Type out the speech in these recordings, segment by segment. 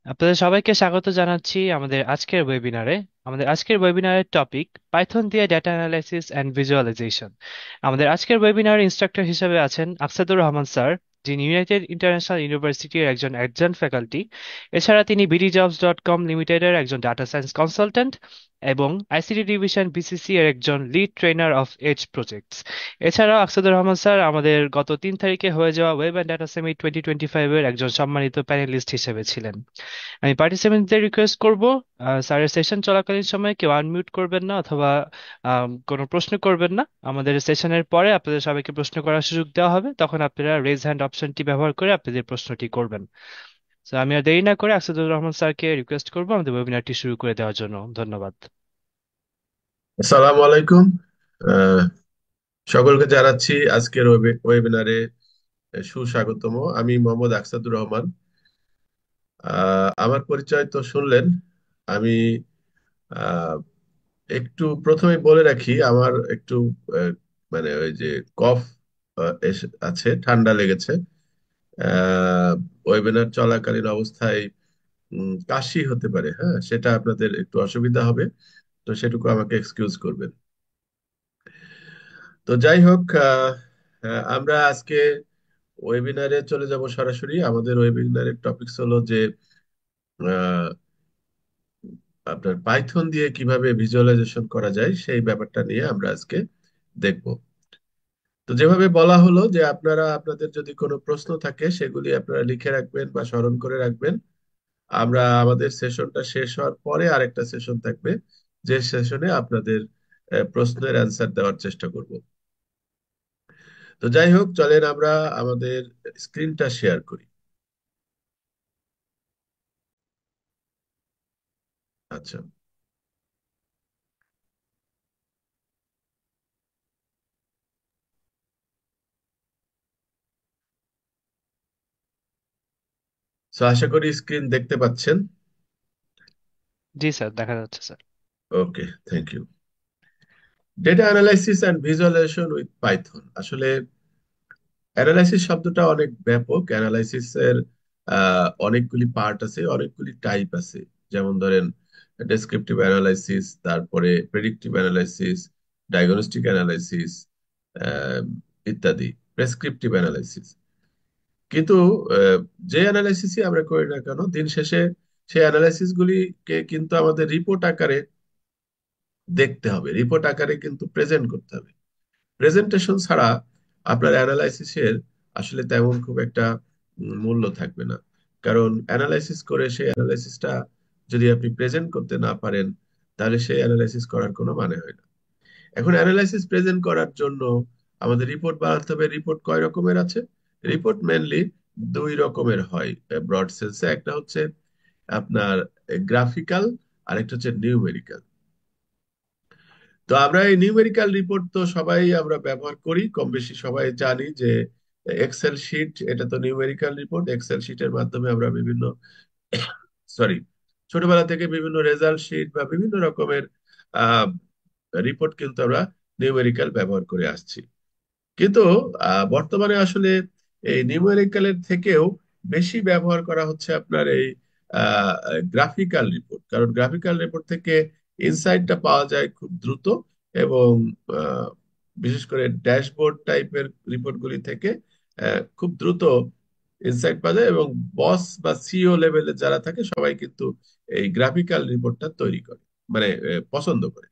আপনাদের সবাইকে স্বাগত জানাচ্ছি আমাদের আজকের ওয়েবিনারের টপিক পাইথন দিয়ে ডেটা অ্যানালাইসিস অ্যান্ড ভিজুয়ালাইজেশন। আমাদের আজকের ওয়েবিনারের ইনস্ট্রাক্টর হিসেবে আছেন আকসাদুর রহমান স্যার, যিনি ইউনাইটেড ইন্টারন্যাশনাল ইউনিভার্সিটির একজন অ্যাডজান্ট ফ্যাকাল্টি। এছাড়া তিনি বিডিজবস.কম লিমিটেডের একজন ডাটা সায়েন্স কনসালট্যান্ট এবং আইসিটি ডিভিশন বিসিসি এর একজন lead trainer of edge projects. এছাড়াও আকসাদুর রহমান স্যার আমাদের গত 3 তারিখে হয়ে যাওয়া ওয়েব অ্যান্ড ডাটা সামিট 2025 এর একজন সম্মানিত প্যানেলিস্ট হিসেবে ছিলেন। আমি পার্টিসিপেন্টদের রিকোয়েস্ট করব, স্যারের সেশন চলাকালীন সময়ে কেউ আনমিউট করবেন না অথবা কোনো প্রশ্ন করবেন না। আমাদের সেশনের পরে আপনাদের সবাইকে প্রশ্ন করার সুযোগ দেওয়া হবে, তখন আপনারা রেজ হ্যান্ড অপশনটি ব্যবহার করে আপনাদের প্রশ্নটি করবেন। তো আমি আর দেরি না করে আসাদুর রহমান স্যারকে রিকোয়েস্ট করবো আমাদের ওয়েবিনারটি শুরু করে দেওয়ার জন্য। ধন্যবাদ। আসসালামু আলাইকুম। আহ, সকলকে জানাচ্ছি আজকের ওয়েবিনারে সুস্বাগতম। আমি মোহাম্মদ আকসাদুর রহমান। আমার পরিচয় তো শুনলেন। আমি আহ, একটু প্রথমে বলে রাখি, আমার একটু আহ, মানে ওই যে কফ আছে, ঠান্ডা লেগেছে। আহ, ওয়েবিনার চলাকালীন অবস্থায় কাশি হতে পারে, হ্যাঁ, সেটা আপনাদের একটু অসুবিধা হবে, তো সেটুকু আমাকে এক্সকিউজ করবেন। তো যাই হোক, আমরা আজকে ওয়েবিনারে চলে যাব সরাসরি। আমাদের ওয়েবিনারের টপিকস হলো যে আহ, আপনার পাইথন দিয়ে কিভাবে ভিজুয়ালাইজেশন করা যায় সেই ব্যাপারটা নিয়ে আমরা আজকে দেখব। তো যেভাবে বলা হলো যে আপনারা আপনাদের যদি কোনো প্রশ্ন থাকে সেগুলি আপনারা লিখে রাখবেন বা স্মরণ করে রাখবেন। আমরা আমাদের সেশনটা শেষ হওয়ার পরে আরেকটা সেশন থাকবে, যে সেশনে আপনাদের প্রশ্নের অ্যান্সার দেওয়ার চেষ্টা করব। তো যাই হোক, চলেন আমরা আমাদের স্ক্রিনটা শেয়ার করি। আচ্ছা, তো আশা করি স্ক্রিন দেখতে পাচ্ছেন। জি স্যার, দেখা যাচ্ছে sir. Okay, thank you. Data analysis and visualisation with Python. আসলে অ্যানালাইসিস শব্দটা অনেক ব্যাপক। অ্যানালাইসিস এর অনেকগুলি পার্ট আছে, অনেকগুলি টাইপ আছে। যেমন ধরেন ডেসক্রিপটিভ অ্যানালাইসিস, তারপরে প্রেডিক্টিভ অ্যানালাইসিস, ডায়াগনস্টিক অ্যানালাইসিস ইত্যাদি, প্রেসক্রিপটিভ অ্যানালাইসিস। কিন্তু আহ, যে অ্যানালাইসিসই আমরা করি না কেন, দিন শেষে সেই অ্যানালাইসিস গুলিকে কিন্তু আমাদের রিপোর্ট আকারে দেখতে হবে, রিপোর্ট আকারে কিন্তু প্রেজেন্ট করতে হবে। প্রেজেন্টেশন ছাড়া আপনার অ্যানালাইসিসের আসলে তেমন খুব একটা মূল্য থাকবে না। কারণ অ্যানালাইসিস করে সেই অ্যানালাইসিসটা যদি আপনি প্রেজেন্ট করতে না পারেন, তাহলে সেই অ্যানালাইসিস করার কোনো মানে হয় না। এখন অ্যানালাইসিস প্রেজেন্ট করার জন্য আমাদের রিপোর্ট বানাতে হবে। রিপোর্ট কয় রকমের আছে? রিপোর্ট মেনলি দুই রকমের হয় ব্রড সেন্সে। একটা হচ্ছে আপনার গ্রাফিক্যাল, আর একটা হচ্ছে নিউমেরিক্যাল। তো আমরা এই নিউমেরিক্যাল রিপোর্ট তো সবাই আমরা ব্যবহার করি, কম বেশি সবাই জানি যে এক্সেল শিট, এটা তো নিউমেরিক্যাল রিপোর্ট। এক্সেল শিটের মাধ্যমে আমরা বিভিন্ন সরি ছোটবেলা থেকে বিভিন্ন রেজাল্ট শিট বা বিভিন্ন রকমের রিপোর্ট কিন্তু আমরা নিউমেরিক্যাল ব্যবহার করে আসছি। কিন্তু বর্তমানে আসলে এই নিউমেরিক্যালের থেকেও বেশি ব্যবহার করা হচ্ছে আপনার এই গ্রাফিক্যাল রিপোর্ট। কারণ গ্রাফিক্যাল রিপোর্ট থেকে ইনসাইটটা পাওয়া যায় খুব দ্রুত, এবং আহ, বিশেষ করে ড্যাশবোর্ড টাইপের রিপোর্টগুলি থেকে খুব দ্রুত ইনসাইট পাওয়া যায়, এবং বস বা সিইও লেভেলে যারা থাকে সবাই কিন্তু এই গ্রাফিক্যাল রিপোর্টটা তৈরি করে, মানে পছন্দ করে।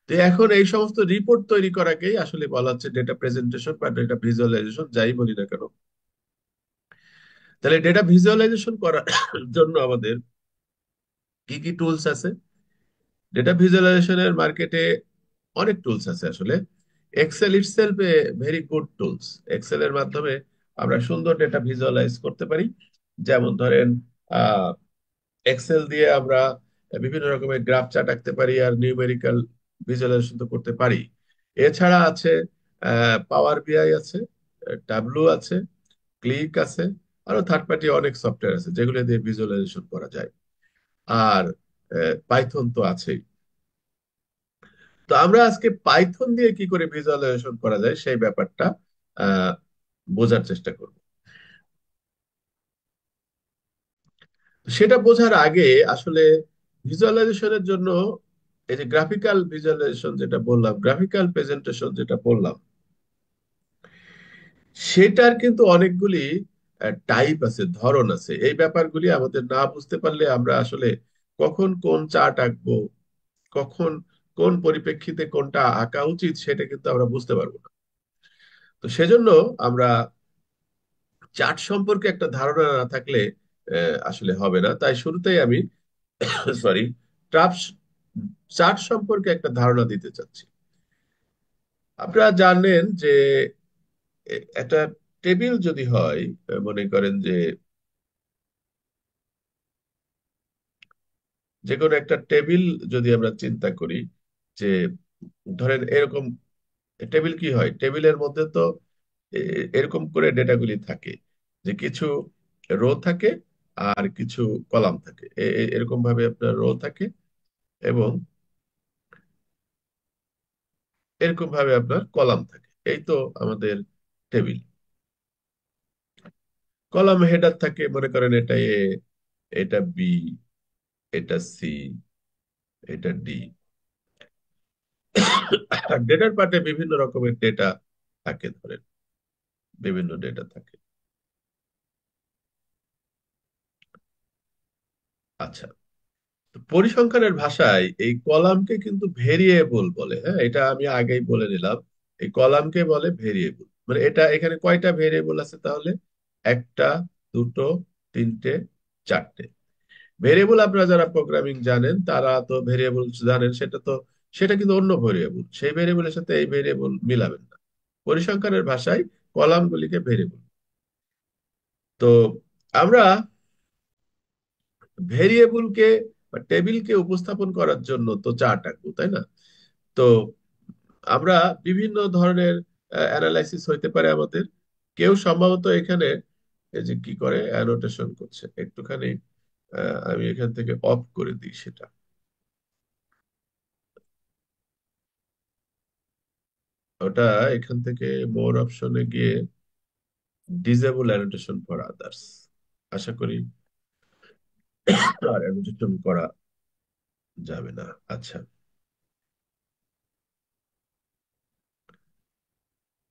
তো এখন এই সমস্ত রিপোর্ট তৈরি করাকেই আসলে বলা হচ্ছে ডেটা প্রেজেন্টেশন বা ডেটা ভিজুয়ালাইজেশন, যাই বলি না কেন। তাহলে ডেটা ভিজুয়ালাইজেশন করার জন্য আমাদের কি কি টুলস আছে? ডেটা ভিজুয়ালাইজেশনের মার্কেটে অনেক টুলস আছে আসলে। Excel itself a very good tools. Excel এর মাধ্যমে আমরা সুন্দর ডেটা ভিজুয়ালাইজ করতে পারি। যেমন ধরেন এক্সেল দিয়ে আমরা বিভিন্ন রকমের গ্রাফ চার্ট আঁকতে পারি, আর নিউমেরিক্যাল ভিজুয়ালাইজেশন তো করতে পারি। এছাড়া আছে পাওয়ার বিআই আছে, টাবলু আছে, ক্লিক আছে, আরো থার্ড পার্টি অনেক সফটওয়্যার আছে যেগুলো দিয়ে ভিজুয়ালাইজেশন করা যায়। আর পাইথন তো আছেই। তো আমরা আজকে পাইথন দিয়ে কি করে ভিজুয়ালাইজেশন করা যায় সেই ব্যাপারটা আহ বোঝার চেষ্টা করব। সেটা বোঝার আগে আসলে ভিজুয়ালাইজেশনের জন্য এই যে গ্রাফিক্যাল ভিজুয়ালাইজেশন যেটা বললাম, গ্রাফিক্যাল প্রেজেন্টেশন যেটা বললাম, সেটার কিন্তু অনেকগুলি টাইপ আছে, ধরন আছে। এই ব্যাপারগুলি আমাদের না বুঝতে পারলে আমরা আসলে কখন কোন চার্ট আঁকবো, কখন কোন পরিপ্রেক্ষিতে কোনটা আঁকা উচিত, সেটা কিন্তু আমরা বুঝতে পারবো না। তো সেজন্য আমরা চার্ট সম্পর্কে একটা ধারণা না থাকলে আসলে হবে না। তাই শুরুতেই আমি সরি ট্রাফস চার্ট সম্পর্কে একটা ধারণা দিতে চাচ্ছি। আপনারা জানেন যে একটা টেবিল যদি হয়, মনে করেন যে যে কোনো একটা টেবিল যদি আমরা চিন্তা করি, যে ধরেন এরকম টেবিল কি হয়, টেবিলের মধ্যে তো এরকম করে ডেটাগুলি থাকে, যে কিছু রো থাকে আর কিছু কলাম থাকে। এরকম ভাবে আপনার রো থাকে এবং এরকম ভাবে আপনার কলাম থাকে। এই তো আমাদের টেবিল। কলাম হেডার থাকে, মনে করেন এটা এ, এটা বি, এটা সি, এটা ডি। আর ডেটার পার্টে বিভিন্ন রকমের ডেটা থাকে, ধরেন বিভিন্ন ডেটা থাকে। আচ্ছা, তো পরিসংখ্যানের ভাষায় এই কলামকে কিন্তু ভেরিয়েবল বলে। হ্যাঁ, এটা আমি আগেই বলে নিলাম। এই কলামকে বলে ভেরিয়েবল। মানে এটা এখানে কয়টা ভেরিয়েবল আছে তাহলে? একটা, দুটো, তিনটে, চারটে ভেরিয়েবল। আপনারা যারা প্রোগ্রামিং জানেন তারা তো ভেরিয়েবল জানেন, সেটা কিন্তু অন্য ভেরিয়েবল। সেই ভেরিয়েবলের সাথে এই ভেরিয়েবল মিলাবেন না। পরিসংখ্যানের ভাষায় কলামগুলিকে ভেরিয়েবল। তো আমরা ভেরিয়েবলকে বা টেবিলকে উপস্থাপন করার জন্য তো চার্ট আঁকবো, তাই না? তো আমরা বিভিন্ন ধরনের অ্যানালাইসিস হইতে পারে আমাদের। কেউ সম্ভবত এখানে এই যে কি করে অ্যানোটেশন করছে একটুখানি, আমি এখান থেকে অফ করে দিই সেটা। ওটা এখান থেকে মোর অপশনে গিয়ে ডিসেবল অ্যানোটেশন ফর আদার্স, আশা করি আর অ্যানোটেশন করা যাবে না। আচ্ছা,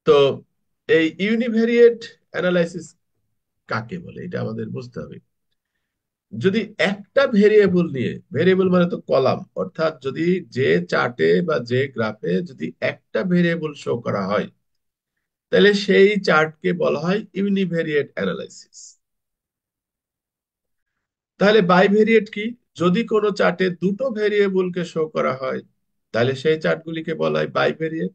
তো এই ইউনিভেরিয়েট অ্যানালাইসিস কাকে বলে এটা আমাদের বুঝতে হবে। যদি একটা ভেরিয়েবল নিয়ে, ভেরিয়েবল মানে তো কলাম, অর্থাৎ যদি যে চার্টে বা যে গ্রাফে যদি একটা ভেরিয়েবল শো করা হয়, তাহলে সেই চার্টকে বলা হয় ইউনিভেরিয়েট অ্যানালাইসিস। তাহলে বাইভেরিয়েট কি? যদি কোনো চার্টে দুটো ভেরিয়েবলকে শো করা হয়, তাহলে সেই চার্টগুলিকে বলা হয় বাইভেরিয়েট।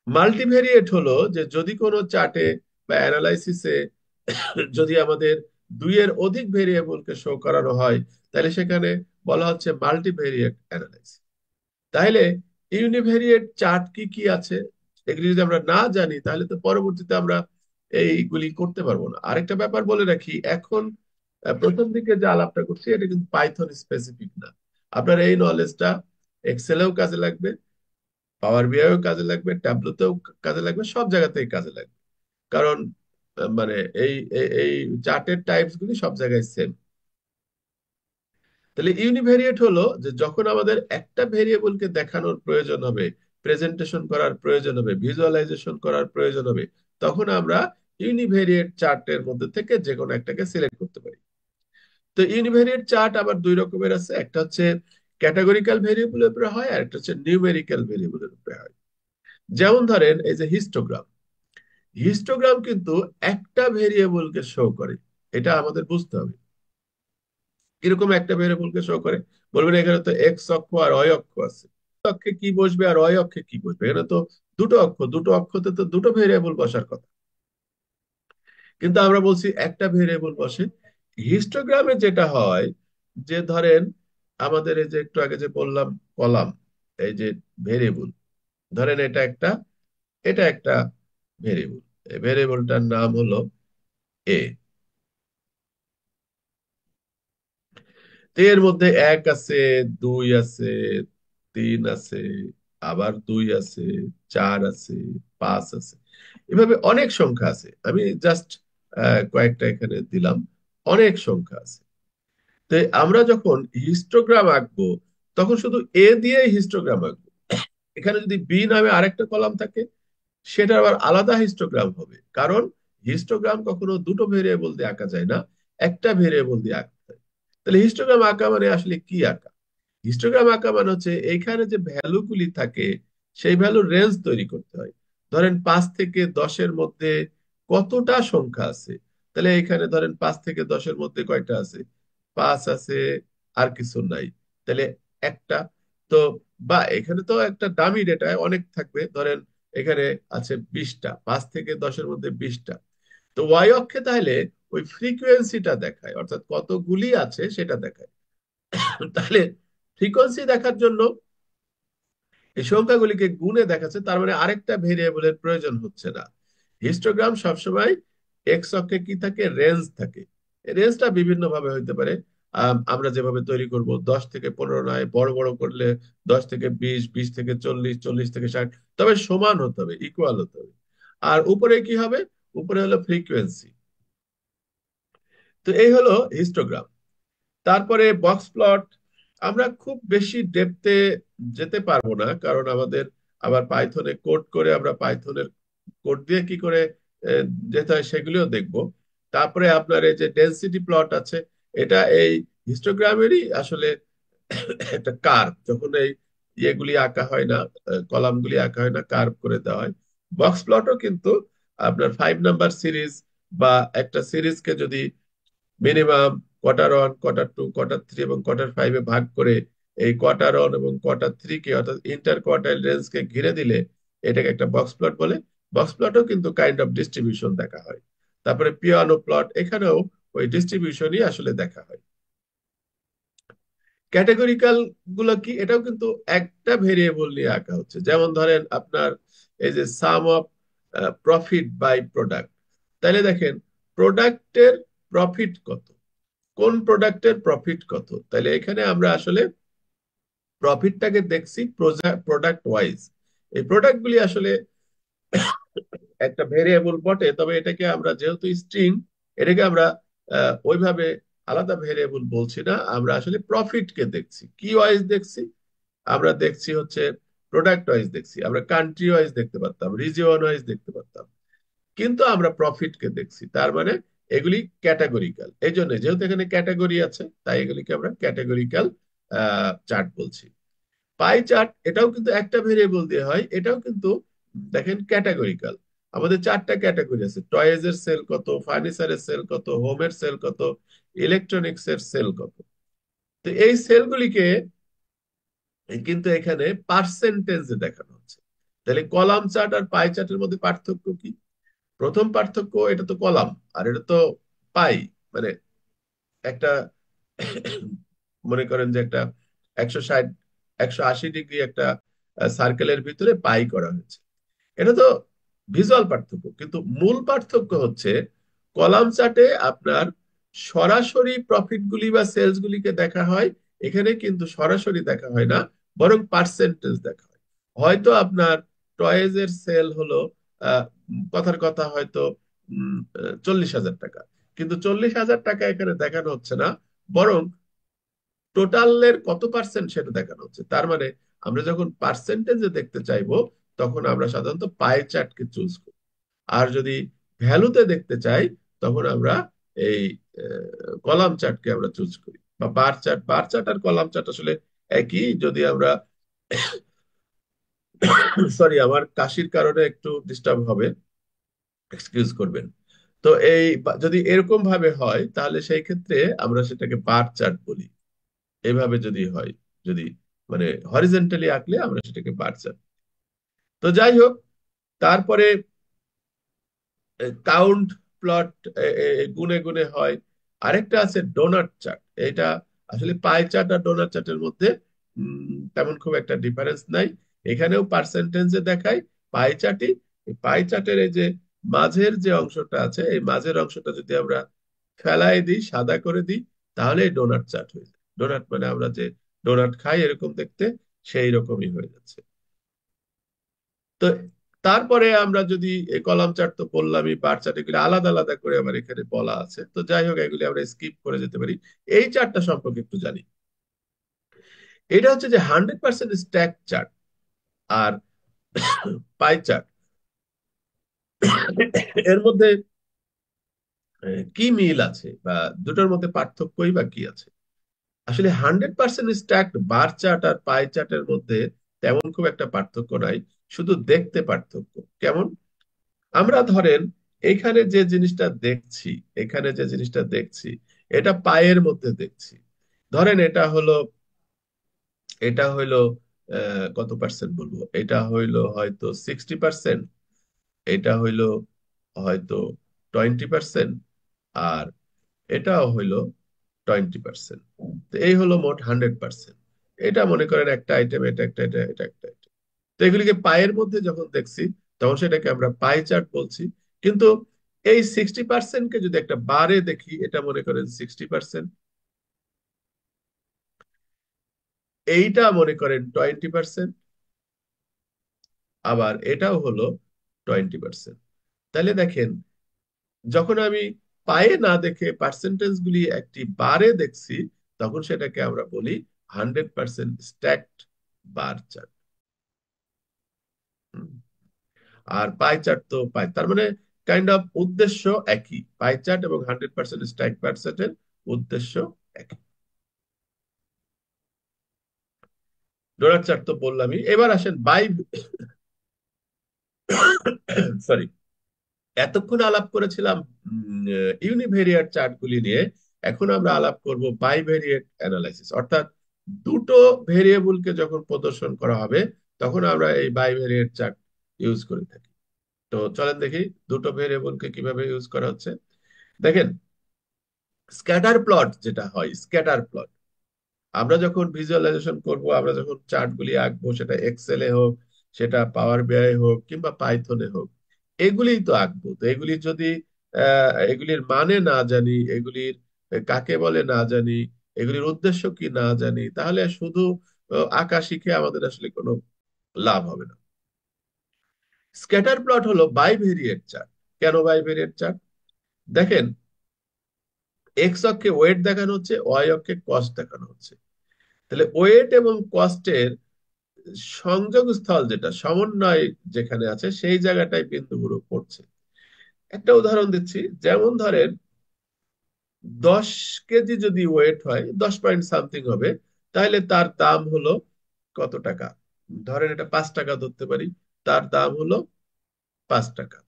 মাল্টিভেরিয়েট হলো যে যদি কোনো চার্টে বা অ্যানালাইসিসে যদি আমাদের দুইয়ের অধিক ভেরিয়েবলকে শো করানো হয়, তাহলে সেখানে বলা হচ্ছে মাল্টিভেরিয়েট অ্যানালাইসিস। তাহলে ইউনিভেরিয়েট চার্ট কি কি আছে, এগুলি যদি আমরা না জানি তাহলে তো পরবর্তীতে আমরা এইগুলি করতে পারবো না। আরেকটা ব্যাপার বলে রাখি, এখন প্রথম দিকে যে আলাপটা করছি এটা কিন্তু পাইথন স্পেসিফিক না। আপনার এই নলেজটা এক্সেলেও কাজে লাগবে, পাওয়ার বিআইও কাজে লাগবে, ট্যাবলেতেও কাজে লাগবে, সব জায়গাতেই কাজে লাগবে। কারণ মানে এই চার্টের টাইপস গুলি সব জায়গায় সেম। তাহলে ইউনিভেরিয়েট হলো যে যখন আমাদের একটা ভেরিয়েবলকে দেখানোর প্রয়োজন হবে, প্রেজেন্টেশন করার প্রয়োজন হবে, ভিজুয়ালাইজেশন করার প্রয়োজন হবে, তখন আমরা ইউনিভেরিয়েট চার্টের মধ্যে থেকে যে কোনো একটাকে সিলেক্ট করতে পারি। তো ইউনিভেরিয়েট চার্ট আবার দুই রকমের আছে, একটা হচ্ছে ক্যাটাগরিক্যাল ভেরিয়েবলের উপরে হয়, আর একটা হচ্ছে নিউমেরিক্যাল ভেরিয়েবলের উপরে হয়। যেমন ধরেন এই যে হিস্টোগ্রাম, হিস্টোগ্রাম কিন্তু একটা ভেরিয়েবলকে শো করে। এটা আমাদের বুঝতে হবে কিরকম একটা ভেরিয়েবলকে শো করে। বলবেন এখানে তো এক্স অক্ষ আর ওয়াই অক্ষ আছে, অক্ষে কি বসবে আর ওয়াই অক্ষে কি বসবে? এখানে তো দুটো অক্ষ, দুটো অক্ষতে তো দুটো ভেরিয়েবল বসার কথা, কিন্তু আমরা বলছি একটা ভেরিয়েবল বসে। হিস্টোগ্রামে যেটা হয়, যে ধরেন আমাদের এই যে একটু আগে যে বললাম কলাম, এই যে ভেরিয়েবল, ধরেন এটা একটা ভেরিয়েবল। এই ভেরিয়েবলটার নাম হলো এ। তো এর মধ্যে এক আছে, দুই আছে, তিন আছে, আবার দুই আছে, চার আছে, পাঁচ আছে, এভাবে অনেক সংখ্যা আছে। আমি জাস্ট কয়েকটা এখানে দিলাম। অনেক সংখ্যা আছে। তো আমরা যখন হিস্টোগ্রাম আঁকবো, তখন শুধু এ দিয়ে হিস্টোগ্রাম আঁকবো। এখানে যদি বি নামে আরেকটা কলাম থাকে, সেটা আবার আলাদা হিস্টোগ্রাম হবে। কারণ হিস্টোগ্রাম কখনো দুটো ভেরিয়েবল দিয়ে আঁকা যায় না, একটা ভেরিয়েবল দিয়ে আঁকতে হয়। তাহলে হিস্টোগ্রাম আঁকা মানে আসলে কি আঁকা? হিস্টোগ্রাম আঁকা মানে হচ্ছে এইখানে যে ভ্যালু গুলি থাকে, সেই ভ্যালুর রেঞ্জ তৈরি করতে হয়। ধরেন 5 থেকে 10-এর মধ্যে কতটা সংখ্যা আছে। তাহলে এখানে ধরেন 5 থেকে 10-এর মধ্যে কয়টা আছে? 5 আছে, আর কিছু নাই। তাহলে একটা। তো বা এখানে তো একটা ডামি ডেটা অনেক থাকবে, ধরেন এখানে আছে 20টা, 5 থেকে 10-এর মধ্যে 20টা। তো ওয়াই অক্ষে তাহলে ওই ফ্রিকোয়েন্সিটা দেখায়, অর্থাৎ কতগুলি আছে সেটা দেখায়। তাহলে ফ্রিকোয়েন্সি দেখার জন্য এই সংখ্যাগুলিকে গুণে দেখাচ্ছে, তার মানে আরেকটা ভেরিয়েবলের প্রয়োজন হচ্ছে না। হিস্টোগ্রাম সবসময় এক্স অক্ষে কি থাকে? রেঞ্জ থাকে। রেঞ্জটা বিভিন্ন ভাবে হইতে পারে। আমরা যেভাবে তৈরি করব, 10 থেকে 15 নয়, বড় বড় করলে 10 থেকে 20, 20 থেকে 40, 40 থেকে 60, তবে সমান হতে হবে, ইকুয়াল হতে হবে। আর উপরে কি হবে? উপরে হলো ফ্রিকোয়েন্সি। তো এই হলো হিস্টোগ্রাম। তারপরে বক্স প্লট। আমরা খুব বেশি ডেপথে যেতে পারবো না, কারণ আমাদের আবার পাইথনে কোড করে, আমরা পাইথনের কোড দিয়ে কি করে আহ, যেতে হয় সেগুলিও দেখবো। তারপরে আপনার এই যে ডেনসিটি প্লট আছে, এটা এই হিস্টোগ্রামেরই আসলে একটা কার্ভ। যখন এই ইয়েগুলি আঁকা হয় না, কলামগুলি আঁকা হয় না, কার্ভ করে দেওয়া হয়। বক্স প্লটও কিন্তু আপনার 5 নাম্বার সিরিজ বা একটা সিরিজকে যদি মিনিমাম কোয়ার্টার 1, কোয়ার্টার 2, কোয়ার্টার 3 এবং কোয়ার্টার 5-এ ভাগ করে এই কোয়ার্টার 1 এবং কোয়ার্টার 3 কে, অর্থাৎ ইন্টার কোয়ার্টাইল রেঞ্জ কে ঘিরে দিলে এটাকে একটা বক্স প্লট বলে। বক্স প্লটও কিন্তু কাইন্ড অফ ডিস্ট্রিবিউশন দেখা হয়। তারপরে পিয়ানো প্লট, এখানেও ওই ডিস্ট্রিবিউশনই আসলে দেখা হয়। ক্যাটেগরিক্যাল গুলো কি? এটাও কিন্তু একটা ভেরিয়েবল নিয়ে আঁকা হচ্ছে। যেমন ধরেন আপনার এই যে সাম অফ প্রফিট বাই প্রোডাক্ট। তাহলে দেখেন প্রোডাক্টের প্রফিট কত, কোন প্রোডাক্টের প্রফিট কত। তাহলে এখানে আমরা আসলে প্রফিটটাকে দেখছি প্রোডাক্ট ওয়াইজ। এই প্রোডাক্ট গুলি আসলে একটা ভেরিয়েবল বটে, তবে এটাকে আমরা যেহেতু স্ট্রিং, এটাকে আমরা ওইভাবে আলাদা ভেরিয়েবল বলছি না। আমরা আসলে প্রফিটকে দেখছি কি ওয়াইজ দেখছি? আমরা দেখছি হচ্ছে প্রোডাক্ট ওয়াইজ দেখছি। আমরা কান্ট্রি ওয়াইজ দেখতে পারতাম, রিজিয়ন ওয়াইজ দেখতে পারতাম, কিন্তু আমরা প্রফিটকে দেখছি। তার মানে এগুলি ক্যাটাগরিক্যাল। এই জন্য যেহেতু এখানে ক্যাটাগরি আছে, তাই এগুলিকে আমরা ক্যাটাগরিক্যাল চার্ট বলছি। পাই চার্ট, এটাও কিন্তু একটা ভেরিয়েবল দিয়ে হয়, এটাও কিন্তু দেখেন ক্যাটাগরিক্যাল। আমাদের 4টা ক্যাটাগরি আছে: টয়েজ এর সেল কত, ফার্নিচারের সেল কত, হোমের সেল কত, ইলেকট্রনিক্স এর সেল কত। তো এই সেলগুলিকে কিন্তু এখানে পার্সেন্টেজে দেখানো হচ্ছে। তাহলে কলাম চার্ট আর পাই চার্টের মধ্যে পার্থক্য কি? প্রথম পার্থক্য, এটা তো কলাম আর এটা তো পাই। মানে একটা মনে করেন যে একটা 160, 180 ডিগ্রি একটা সার্কেলের ভিতরে পাই করা হয়েছে। এটা তো ভিজুয়াল পার্থক্য। কিন্তু মূল পার্থক্য হচ্ছে কলাম চার্টে আপনার সরাসরি প্রফিট গুলি বা সেলস গুলিকে দেখা হয়, এখানে কিন্তু সরাসরি দেখা হয় না, বরং পার্সেন্টেজ দেখা হয়। হয়তো আপনার টয়েজ এর সেল হলো আহ, কথার কথা হয়তো 40,000 টাকা, কিন্তু 40,000 টাকা এখানে দেখানো হচ্ছে না, বরং টোটালের কত পার্সেন্ট সেটা দেখানো হচ্ছে। তার মানে আমরা যখন পার্সেন্টেজে দেখতে চাইবো, তখন আমরা সাধারণত পাই চার্টকে চুজ করি। আর যদি ভ্যালুতে দেখতে চাই, তখন আমরা এই কলাম চার্টকে আমরা চুজ করি। বা বার চার্ট, বার চার্ট আর কলাম চার্ট আসলে একই। যদি আমরা সরি, আমার কাশির কারণে একটু ডিস্টার্ব হবে, এক্সকিউজ করবেন। তো এই যদি এরকম ভাবে হয়, তাহলে সেই ক্ষেত্রে আমরা সেটাকে বার চার্ট বলি। এভাবে যদি হয়, যদি মানে হরিজেন্টালি আঁকলে আমরা সেটাকে বার চার্ট। তো যাই হোক, তারপরে কাউন্ট প্লট গুনে গুনে হয়। আরেকটা আছে ডোনাট চার্ট। এটা আসলে পাই চার্ট আর ডোনাট চার্টের মধ্যে তেমন খুব একটা ডিফারেন্স নাই। এখানেও পার্সেন্টেজে দেখায় পাই চার্টই। পাই চার্টের এই যে মাঝের যে অংশটা আছে, এই মাঝের অংশটা যদি আমরা ফেলাই দিই, সাদা করে দিই, তাহলে ডোনাট চার্ট হয়ে যায়। ডোনাট মানে আমরা যে ডোনাট খাই এরকম দেখতে, সেই রকমই হয়ে যাচ্ছে। তো তারপরে আমরা যদি এই কলাম চার্ট তো বললামই, বার চার্ট এগুলি আলাদা আলাদা করে আবার এখানে বলা আছে, তো যাই হোক এগুলি আমরা স্কিপ করে যেতে পারি। এই চার্টটা সম্পর্কে একটু জানি। এটা হচ্ছে যে 100% স্ট্যাক চার্ট আর পাই চার্ট, এর মধ্যে কি মিল আছে বা দুটোর মধ্যে পার্থক্যই বা কি আছে? আসলে 100% স্ট্যাকড বার চার্ট আর পাই চার্টের মধ্যে তেমন খুব একটা পার্থক্য নাই, শুধু দেখতে পার্থক্য। কেমন? আমরা ধরেন এখানে যে জিনিসটা দেখছি, এখানে যে জিনিসটা দেখছি এটা পায়ের মধ্যে দেখছি। ধরেন এটা হইলো কত পার্সেন্ট বলবো, এটা হইলো হয়তো 60%, এটা হইলো হয়তো 20%, আর এটাও হইলো 20%। তো এই হলো মোট 100%। এটা মনে করেন একটা আইটেম, এটা একটা, এটা একটা item। তো এগুলিকে পায়ের মধ্যে যখন দেখছি তখন সেটাকে আমরা পাই চার্ট বলছি। কিন্তু এই 60%কে যদি একটা বারে দেখি, এটা মনে করেন 60%, এইটা মনে করেন 20%, আবার এটাও হলো 20%। তাহলে দেখেন, যখন আমি পায়ে না দেখে পার্সেন্টেজ গুলি একটি বারে দেখছি, তখন সেটাকে আমরা বলি 100% স্ট্যাকড বার চার্ট। আর পাই চার্ট তো পাই, তার মানে কাইন্ড অফ উদ্দেশ্য একই, পাই চার্ট এবং 100% স্ট্যাক বার চার্টের উদ্দেশ্য একই। ডোনাট চার্ট তো বললামই, এবার আসেন বাই, সরি, এতক্ষণ আলাপ করেছিলাম ইউনিভেরিয়েট চার্ট গুলি নিয়ে। এখন আমরা আলাপ করব বাইভেরিয়েট অ্যানালাইসিস, অর্থাৎ দুটো ভেরিয়েবলকে যখন প্রদর্শন করা হবে তখন আমরা এই বাইভেরিয়েট চার্ট ইউজ করে থাকি। তো চলেন দেখি দুটো ভেরিয়েবলকে কিভাবে ইউজ করা হচ্ছে। দেখেন, স্ক্যাটার প্লট যেটা হয়, স্ক্যাটার প্লট আমরা যখন ভিজুয়ালাইজেশন করব, আমরা যখন চার্ট গুলি আঁকবো, সেটা এক্সেলে হোক, সেটা পাওয়ার বিআই হোক, কিংবা পাইথনে হোক, এগুলিই তো আঁকবো। তো এগুলি যদি এগুলির মানে না জানি, এগুলির কাকে বলে না জানি, এগুলির উদ্দেশ্য কি না জানি, তাহলে শুধু আঁকা শিখে আমাদের আসলে কোনো লাভ হবে না। স্ক্যাটার প্লট হলো বাইভেরিয়েট চার্ট। কেন বাইভেরিয়েট চার্ট? দেখেন, এক্স অক্ষে ওয়েট দেখানো হচ্ছে, ওয়াই অক্ষে কস্ট দেখানো হচ্ছে। তাহলে ওয়েট এবং কস্টের সংযোগস্থল, যেটা সমন্বয় যেখানে আছে, সেই জায়গাটায় বিন্দুগুলো পড়ছে। একটা উদাহরণ দিচ্ছি, যেমন ধরেন 10 কেজি যদি ওয়েট হয়, 10 পয়েন্ট সামথিং হবে, তাহলে তার দাম হলো কত টাকা? ধরেন এটা 5 টাকা ধরতে পারি, তার দাম হলো 5 টাকা।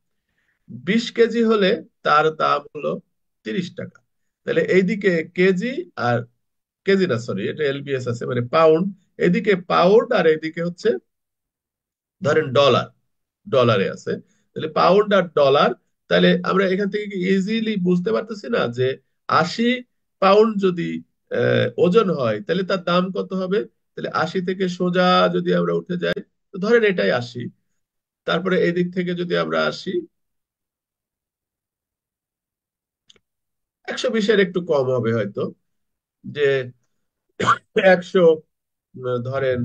20 কেজি হলে তার দাম হলো 30 টাকা। তাহলে এইদিকে কেজি আর, কেজি না সরি, এটা এলবিএস আছে মানে পাউন্ড, এদিকে পাউন্ড আর এদিকে হচ্ছে ধরেন ডলার, ডলারে আছে। তাহলে পাউন্ড আর ডলার, তাহলে আমরা এখান থেকে কি ইজিলি বুঝতে পারতেছি না যে 80 পাউন্ড যদি ওজন হয় তাহলে তার দাম কত হবে? তাহলে 80 থেকে সোজা যদি আমরা উঠে যাই, তো ধরেন এটাই 80, তারপরে এই দিক থেকে যদি আমরা আসি, 120-এর একটু কম হবে হয়তো, যে 100 ধরেন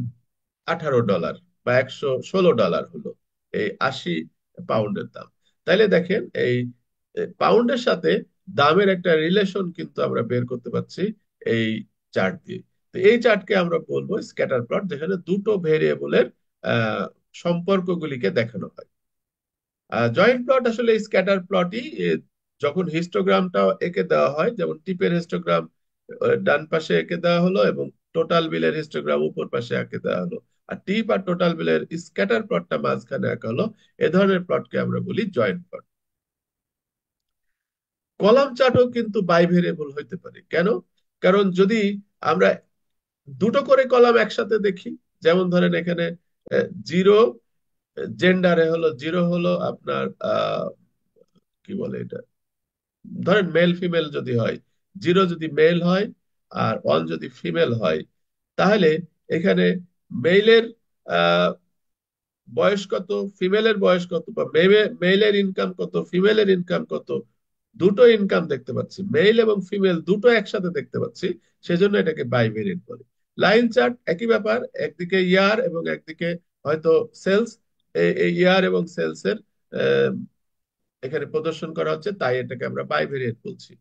18 ডলার বা 116 ডলার হলো এই 80 পাউন্ডের দাম। তাইলে দেখেন, এই পাউন্ডের সাথে দামের একটা রিলেশন কিন্তু আমরা বের করতে পারছি এই চার্ট দিয়ে। তো এই চার্টকে আমরা বলবো স্ক্যাটার প্লট, যেখানে দুটো ভেরিয়েবলের আহ সম্পর্কগুলিকে দেখানো হয়। জয়েন্ট প্লট আসলে স্ক্যাটার প্লটই। যখন হিস্টোগ্রামটা এঁকে দেওয়া হয়, যেমন টিপের হিস্টোগ্রাম ডান পাশে এঁকে দেওয়া হলো এবং টোটাল বিলের হিস্টোগ্রাম উপর পাশে এঁকে দেওয়া হলো, আর টিপ আর টোটাল বিলের স্ক্যাটার প্লটটা মাঝখানে আঁকা হলো, এ ধরনের প্লটকে আমরা বলি জয়েন্ট প্লট। কলাম চার্টও কিন্তু বাইভেরিয়েবল হইতে পারে। কেন? কারণ যদি আমরা দুটো করে কলাম একসাথে দেখি, যেমন ধরেন এখানে জিরো, জেন্ডারে হলো জিরো, হলো আপনার কি বলে এটা, ধরেন মেল ফিমেল যদি হয়, জিরো যদি মেল হয় আর ওয়ান যদি ফিমেল হয়, তাহলে এখানে মেইলের আহ বয়স কত, ফিমেলের বয়স কত, বা মেইলের ইনকাম কত, ফিমেলের ইনকাম কত, দুটো ইনকাম দেখতে পাচ্ছি, মেল এবং ফিমেল দুটো একসাথে দেখতে পাচ্ছি, সেজন্য এটাকে বাইভেরিয়েন্ট বলে। লাইন চার্ট একই ব্যাপার, একদিকে ইয়ার এবং একদিকে হয়তো সেলস, এই ইয়ার এবং সেলস এর এখানে প্রদর্শন করা হচ্ছে, তাই এটাকে আমরা বাইভেরিয়েট বলছি।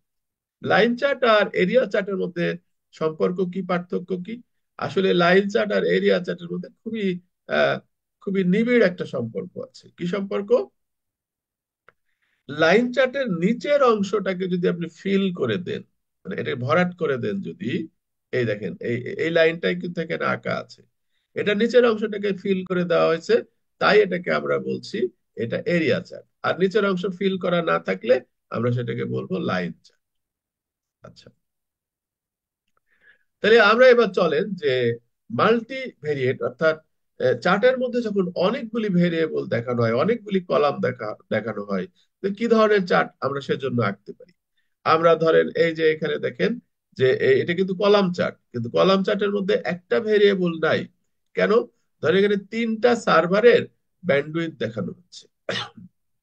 লাইন চার্ট আর এরিয়া চার্টের মধ্যে সম্পর্ক কি, পার্থক্য কি? আসলে লাইন চার্ট আর এরিয়া চার্টের মধ্যে আহ, খুবই নিবিড় একটা সম্পর্ক আছে। কি সম্পর্ক? লাইন চার্টের নিচের অংশটাকে যদি আপনি ফিল করে দেন, মানে এটা ভরাট করে দেন যদি, এই দেখেন এই এই লাইনটাই কিন্তু এখানে আঁকা আছে, এটা নিচের অংশটাকে ফিল করে দেওয়া হয়েছে, তাই এটাকে আমরা বলছি এটা এরিয়া চার্ট। আর নিচের অংশ ফিল করা না থাকলে আমরা সেটাকে বলবো লাইন চার্ট। আচ্ছা, তাহলে আমরা এবার চলেন যে মাল্টি ভেরিয়েট অর্থাৎ চার্টের মধ্যে যখন অনেকগুলি ভেরিয়েবল দেখানো হয়, অনেকগুলি কলাম দেখানো হয়, তো কি ধরনের চার্ট আমরা সেজন্য আঁকতে পারি? আমরা ধরেন এই যে এখানে দেখেন যে এটা কিন্তু কলাম চার্ট, কিন্তু কলাম চার্টের মধ্যে একটা ভেরিয়েবল নাই। কেন? ধরেন এখানে তিনটা সার্ভারের ব্যান্ডউইথ দেখানো হচ্ছে।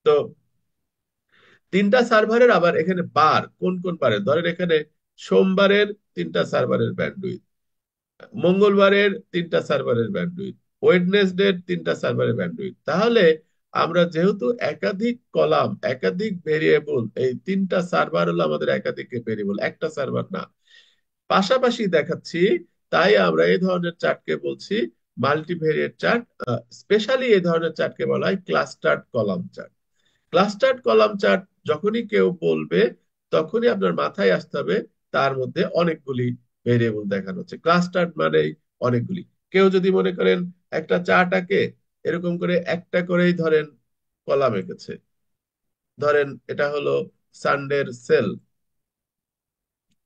তো তিনটা সার্ভারের আবার এখানে বার, কোন কোন বারের, ধরেন এখানে সোমবারের তিনটা সার্ভারের ব্যান্ডউইথ, মঙ্গলবারের তিনটা সার্ভারের ব্যান্ডউইথ, ওয়েডনেসডে তিনটা সার্ভারের ব্যান্ডউইথ। তাহলে আমরা যেহেতু একাধিক কলাম, একাধিক ভেরিয়েবল, এই তিনটা সার্ভার হলো আমাদের একাধিক ভেরিয়েবল, একটা সার্ভার না, পাশাপাশি দেখাচ্ছি, তাই আমরা এই ধরনের চার্টকে বলছি মাল্টিভেরিয়েট চার্ট। স্পেশালি এই ধরনের চার্টকে বলা হয় clustered column chart. Clustered column chart যখনই কেউ বলবে, তখনই আপনার মাথায় আসতে হবে তার মধ্যে অনেকগুলি ভেরিয়েবল দেখানো হচ্ছে। ক্লাস্টার্ড মানেই অনেকগুলি। কেউ যদি মনে করেন একটা চার্ট আঁকে, এরকম করে একটা করেই ধরেন কলাম এঁকেছে, ধরেন এটা হলো সানডের সেল,